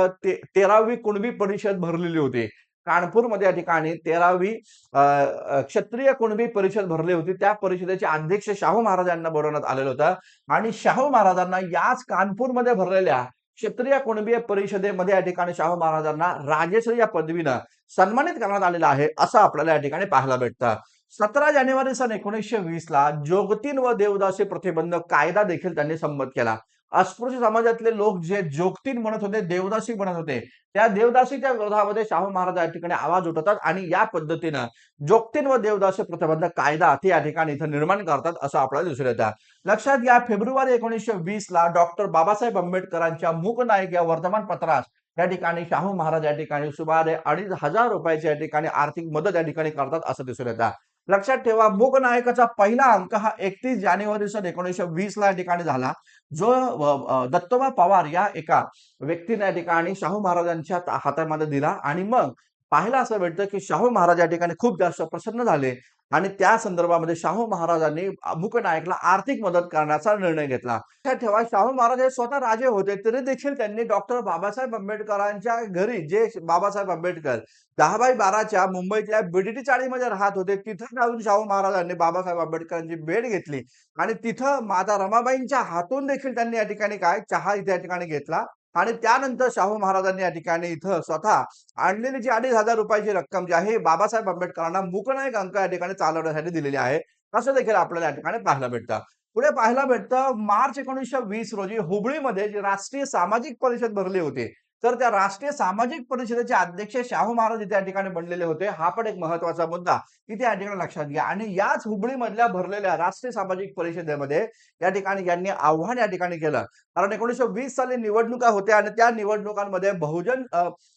13वी कुणबी परिषद भरलेली होती. कानपूरमध्ये या ठिकाणी 13वी क्षत्रिय कुणबी परिषद भरली होती. त्या परिषदेचे अध्यक्ष शाहू महाराजांना बनवण्यात आलेलं होतं आणि शाहू महाराजांना याच कानपूरमध्ये भरलेल्या क्षत्रिय कुणबी परिषदेमध्ये या ठिकाणी शाहू महाराजांना राजश्री या पदवीनं सन्मानित करण्यात आलेलं आहे असं आपल्याला या ठिकाणी पाहायला भेटतं. 17 जानेवारी सन 1920ला जोगतीन व देवदासी प्रतिबंधक कायदा देखील त्यांनी संमत केला. अस्पृश्य समाजातले लोक जे जोगतीन म्हणत होते, देवदासी म्हणत होते, त्या देवदासीच्या विरोधामध्ये शाहू महाराज या ठिकाणी आवाज उठवतात आणि या पद्धतीनं जोगतीन व देवदासी प्रतिबंधक कायदा ते या ठिकाणी इथं निर्माण करतात असं आपल्याला दिसून येतं. लक्षात घ्या फेब्रुवारी 1920ला डॉक्टर बाबासाहेब आंबेडकरांच्या मूकनायक या वर्तमानपत्रास या ठिकाणी शाहू महाराज या ठिकाणी सुमारे 2,500 रुपयाची या ठिकाणी आर्थिक मदत या ठिकाणी करतात असं दिसून येतं. लक्षात ठेवा मूकनायकाचा पहिला अंक हा 31 जानेवारी सन 1920ला या ठिकाणी झाला. जो दत्तोबा पवार या एका व्यक्तीने या ठिकाणी शाहू महाराजांच्या हातामध्ये दिला आणि मग पाहिलं असं भेटतं की शाहू महाराज या ठिकाणी खूप जास्त प्रसन्न झाले आणि त्या संदर्भामध्ये शाहू महाराजांनी मूकनायकला आर्थिक मदत करण्याचा निर्णय घेतला. लक्षात ठेवा शाहू महाराज हे स्वतः राजे होते तरी देखील त्यांनी डॉक्टर बाबासाहेब आंबेडकरांच्या घरी जे बाबासाहेब आंबेडकर 10/12च्या मुंबईतल्या बीडीटी चाळीमध्ये राहत होते तिथं जाऊन शाहू महाराजांनी बाबासाहेब आंबेडकरांची भेट घेतली आणि तिथं माता रमाबाईंच्या हातून देखील त्यांनी या ठिकाणी चहा इथे या ठिकाणी घेतला आणि त्यानंतर शाहू महाराजांनी या ठिकाणी इथं स्वतः आणलेली जी 2,500 रुपयाची रक्कम जी आहे बाबासाहेब आंबेडकरांना मूकनायक अंक या ठिकाणी चालवण्यासाठी दिलेली आहे असं देखील आपल्याला या ठिकाणी पाहायला भेटतं. पुढे पाहायला भेटतं मार्च 1920 रोजी हुबळीमध्ये जी राष्ट्रीय सामाजिक परिषद भरली होती तर त्या राष्ट्रीय सामाजिक परिषदेचे अध्यक्ष शाहू महाराज इथे या ठिकाणी बनलेले होते. हा पण एक महत्वाचा मुद्दा इथे या ठिकाणी लक्षात घ्या आणि याच हुबळीमधल्या भरलेल्या राष्ट्रीय सामाजिक परिषदेमध्ये या ठिकाणी यांनी आव्हान या ठिकाणी केलं. कारण 1920 साली निवडणुका होत्या आणि त्या निवडणुकांमध्ये बहुजन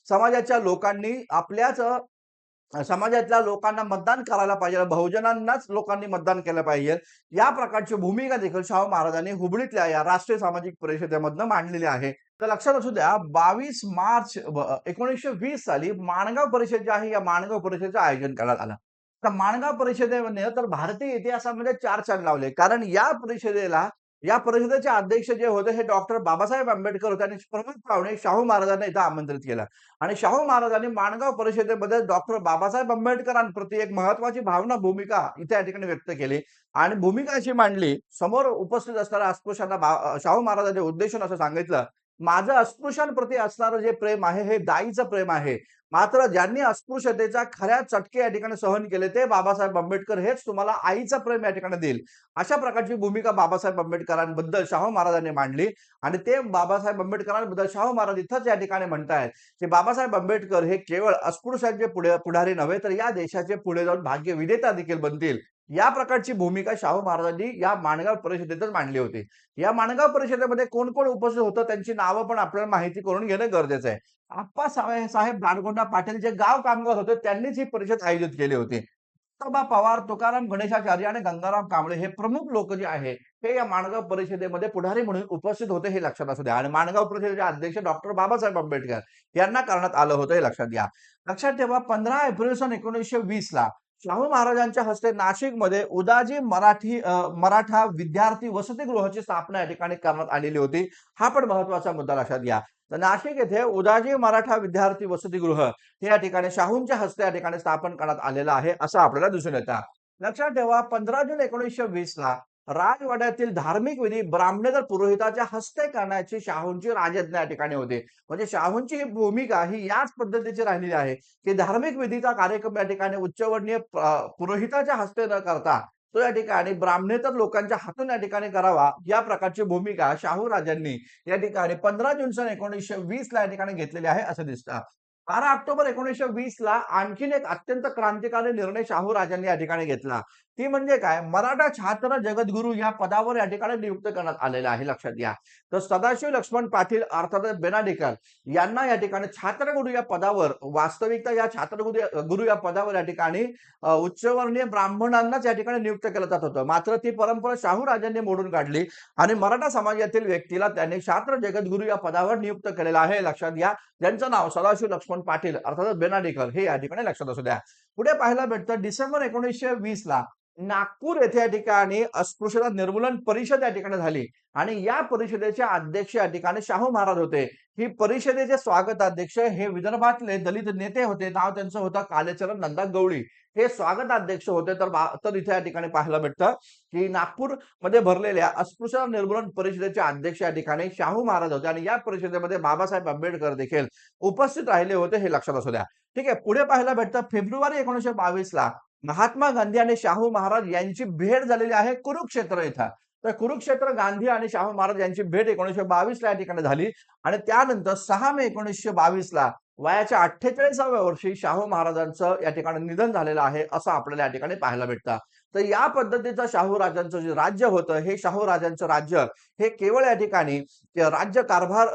समाजाच्या लोकांनी आपल्याच समाजातल्या लोकांना मतदान करायला पाहिजे, बहुजनांनाच लोकांनी मतदान केलं पाहिजे या प्रकारची भूमिका देखील शाहू महाराजांनी हुबळीतल्या या राष्ट्रीय सामाजिक परिषदेमधनं मांडलेली आहे. तर लक्षात असू द्या 22 मार्च 1920 साली माणगाव परिषद जी आहे या माणगाव परिषदेचं आयोजन करण्यात आलं. तर माणगाव परिषदेमध्ये तर भारतीय इतिहासामध्ये 4 चांद लावले कारण या परिषदेचे अध्यक्ष जे होते हे डॉक्टर बाबासाहेब आंबेडकर होते आणि प्रमुख पाहुणे शाहू महाराजांना इथं आमंत्रित केलं आणि शाहू महाराजांनी माणगाव परिषदेमध्ये डॉक्टर बाबासाहेब आंबेडकरांप्रती एक महत्वाची भूमिका इथे या ठिकाणी व्यक्त केली आणि भूमिका अशी मांडली समोर उपस्थित असणाऱ्या अस्पृश्यांना शाहू महाराजांनी उद्देशून असं सांगितलं माझं अस्पृश्यांप्रती असणारं जे प्रेम आहे हे दाईचं प्रेम आहे. मात्र ज्यांनी अस्पृश्यतेचा खऱ्या चटके या ठिकाणी सहन केले ते बाबासाहेब आंबेडकर हेच तुम्हाला आईचं प्रेम या ठिकाणी देईल. अशा प्रकारची भूमिका बाबासाहेब आंबेडकरांबद्दल शाहू महाराजांनी मांडली आणि ते बाबासाहेब आंबेडकरांबद्दल शाहू महाराज इथंच या ठिकाणी म्हणतायत, की बाबासाहेब आंबेडकर हे केवळ अस्पृश्यांचे पुढारी नव्हे, तर या देशाचे पुढे जाऊन भाग्यविधाता देखील बनतील. या प्रकारची भूमिका शाहू महाराजांनी या माणगाव परिषदेतच मांडली होती. या माणगाव परिषदेमध्ये कोण-कोण उपस्थित होतं त्यांची नावं पण आपल्याला माहिती करून घेणं गरजेचं आहे. आप्पासाहेब दाडगोंडा पाटील जे गाव कामगार होते त्यांनीच ही परिषद आयोजित केली होती. दत्तोबा पवार, तुकाराम गणेशाचार्य आणि गंगाराम कांबळे हे प्रमुख लोक जे आहे, हे या माणगाव परिषदेमध्ये पुढारी म्हणून उपस्थित होते हे लक्षात असू द्या. आणि माणगाव परिषदेचे अध्यक्ष डॉक्टर बाबासाहेब आंबेडकर यांना करण्यात आलं होतं हे लक्षात घ्या. लक्षात ठेवा 15 एप्रिल सन 1920 ला शाहू महाराजांच्या हस्ते नाशिकमध्ये उदाजी मराठा विद्यार्थी वसतिगृहाची स्थापना या ठिकाणी करण्यात आलेली होती. हा पण महत्वाचा मुद्दा लक्षात घ्या. तर नाशिक येथे उदाजी मराठा विद्यार्थी वसतिगृह हे या ठिकाणी शाहूंच्या हस्ते या ठिकाणी स्थापन करण्यात आलेलं आहे असं आपल्याला दिसून येतं. लक्षात ठेवा 15 जून 1920 ला राजवाड्यातील धार्मिक विधी ब्राह्मणेतर पुरोहिताच्या हस्ते करण्याची शाहूंची राजज्ञा या ठिकाणी होते. म्हणजे शाहूंची ही भूमिका ही याच पद्धतीची राहिलेली आहे, की धार्मिक विधीचा कार्यक्रम या ठिकाणी उच्चवर्णीय पुरोहिताच्या हस्ते न करता तो या ठिकाणी ब्राह्मणेतर लोकांच्या हातून या ठिकाणी करावा, या प्रकारची भूमिका शाहू राजांनी या ठिकाणी 15 जून सन 1920 ला या ठिकाणी घेतलेली आहे असं दिसतं. 12 ऑक्टोबर 1920 ला आणखीन एक अत्यंत क्रांतिकारी निर्णय शाहू राजांनी या ठिकाणी घेतला. ती म्हणजे काय, मराठा छात्र जगद्गुरू या पदावर या ठिकाणी नियुक्त करण्यात आलेला आहे लक्षात घ्या. तर सदाशिव लक्ष्मण पाटील अर्थात बेनाडेकर यांना या ठिकाणी छात्रगुरू या पदावर वास्तविकता या गुरु या पदावर या ठिकाणी उच्चवर्णीय ब्राह्मणांनाच या ठिकाणी नियुक्त केलं जात होतं. मात्र ती परंपरा शाहू राजांनी मोडून काढली आणि मराठा समाजातील व्यक्तीला त्यांनी छात्र जगद्गुरू या पदावर नियुक्त केलेलं आहे लक्षात घ्या. ज्यांचं नाव सदाशिव लक्ष्मण पाटील अर्थात बेनाडेकर हे या ठिकाणी लक्षात असू द्या. पुढे पाहायला भेटतं डिसेंबर 1920 ला नागपूर येथे या ठिकाणी अस्पृश्यता निर्मूलन परिषद या ठिकाणी झाली आणि या परिषदेचे अध्यक्ष या ठिकाणी शाहू महाराज होते. ही परिषदेचे स्वागताध्यक्ष हे विदर्भातले दलित नेते होते. नाव त्यांचं होतं कालेचरण नंदा गवळी. हे स्वागताध्यक्ष होते. तर इथे या ठिकाणी पाहायला भेटतं की नागपूर मध्ये भरलेल्या अस्पृश्यता निर्मूलन परिषदेचे अध्यक्ष या ठिकाणी शाहू महाराज होते आणि या परिषदेमध्ये बाबासाहेब आंबेडकर देखील उपस्थित राहिले होते हे लक्षात असू द्या. ठीक आहे. पुढे पाहायला भेटतं फेब्रुवारी 1922 ला महात्मा गांधी आणि शाहू महाराज यांची भेट झालेली आहे कुरुक्षेत्र इथं. तर कुरुक्षेत्र गांधी आणि शाहू महाराज यांची भेट 1922 ला या ठिकाणी झाली आणि त्यानंतर 6 मे 1922 ला वयाच्या 48व्या वर्षी शाहू महाराजांचं या ठिकाणी निधन झालेलं आहे असं आपल्याला या ठिकाणी पाहायला भेटतं. तर या पद्धतीचं शाहू राजांचं जे राज्य होतं हे शाहू राजांचं राज्य हे केवळ या ठिकाणी राज्य कारभार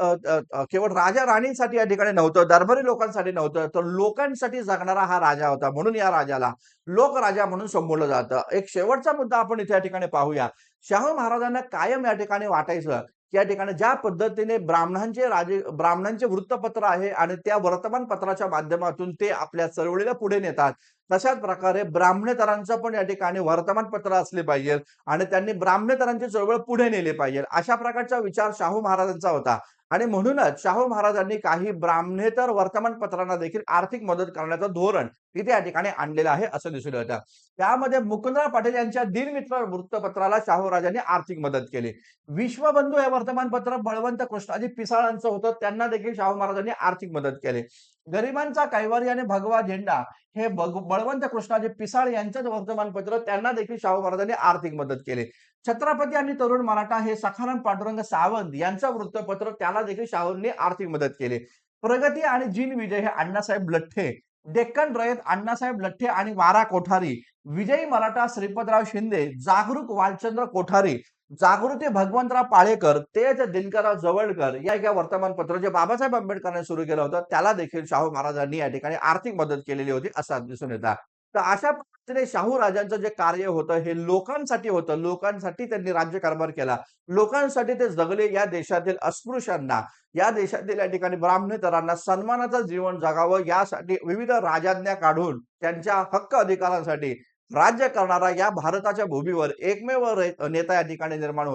केवळ राजा राणींसाठी या ठिकाणी नव्हतं, दरबारी लोकांसाठी नव्हतं, तर लोकांसाठी जगणारा हा राजा होता. म्हणून या राजाला लोकराजा म्हणून संबोधलं जातं. एक शेवटचा मुद्दा आपण इथे या ठिकाणी पाहूया. शाहू महाराजांना कायम या ठिकाणी वाटायचं की या ठिकाणी ज्या पद्धतीने ब्राह्मणांचे वृत्तपत्र आहे आणि त्या वर्तमानपत्राच्या माध्यमातून ते आपल्या चळवळीला पुढे नेतात, तशाच प्रकारे ब्राह्मणेतरांचं पण या ठिकाणी वर्तमानपत्र असले पाहिजे आणि त्यांनी ब्राह्मणेतरांची चळवळ पुढे नेली पाहिजे. अशा प्रकारचा विचार शाहू महाराजांचा होता आणि म्हणूनच शाहू महाराजांनी काही ब्राह्मणेतर वर्तमानपत्रांना देखील आर्थिक मदत करण्याचं धोरण तिथे या ठिकाणी आणलेलं आहे असं दिसून येतं. त्यामध्ये मुकुंदराव पाटील यांच्या दिनमित्र वृत्तपत्राला शाहू राजांनी आर्थिक मदत केली. विश्वबंधू हे वर्तमानपत्र बळवंत कृष्णाजी पिसाळांचं होतं, त्यांना देखील शाहू महाराजांनी आर्थिक मदत केली. गरिबांचा कैवारी आणि भगवा झेंडा हे बळवंत कृष्णाजी पिसाळ यांचंच वर्तमानपत्र, त्यांना देखील शाहू महाराजांनी आर्थिक मदत केली. छत्रपती आणि तरुण मराठा हे सखाराम पांडुरंग सावंत यांचं वृत्तपत्र, त्याला देखील शाहूंनी आर्थिक मदत केली. प्रगती आणि जीन विजय हे अण्णासाहेब लठ्ठे, डेक्कन रयत अण्णासाहेब लठ्ठे आणि वारा कोठारी, विजयी मराठा श्रीपतराव शिंदे, जागरूक वालचंद्र कोठारी, जागृती भगवंतराव पाळेकर, तेज दिनकरराव जवळकर या वर्तमानपत्र जे बाबासाहेब आंबेडकरांनी सुरू केलं होतं त्याला देखील शाहू महाराजांनी या ठिकाणी आर्थिक मदत केलेली होती असं दिसून येतं. तर अशा पद्धतीने शाहू राजांचं जे कार्य होतं हे लोकांसाठी होतं. लोकांसाठी त्यांनी राज्यकारभार केला. लोकांसाठी ते जगले. या देशातील अस्पृश्यांना, या देशातील या ठिकाणी ब्राह्मणेतरांना सन्मानाचं जीवन जगावं यासाठी विविध राजाज्ञा काढून त्यांच्या हक्क अधिकारांसाठी राज्य करणारा या भारताच्या भूमीवर एकमेव नेता या ठिकाणी निर्माण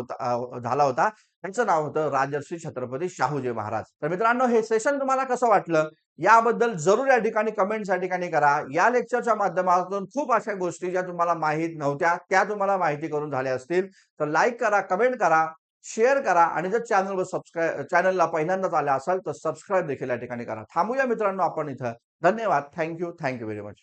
झाला होता. त्यांचं नाव होतं राजर्षी छत्रपती शाहूजी महाराज. तर मित्रांनो, हे सेशन तुम्हाला कसं वाटलं याबद्दल जरूर या ठिकाणी कमेंट्स या ठिकाणी करा. या लेक्चरच्या माध्यमातून खूप अशा गोष्टी ज्या तुम्हाला माहीत नव्हत्या त्या तुम्हाला माहिती करून झाल्या असतील तर लाईक करा, कमेंट करा, शेअर करा आणि जर चॅनलला पहिल्यांदाच आले असाल तर सबस्क्राईब देखील या ठिकाणी करा. थांबूया मित्रांनो आपण इथं. धन्यवाद. Thank you very much.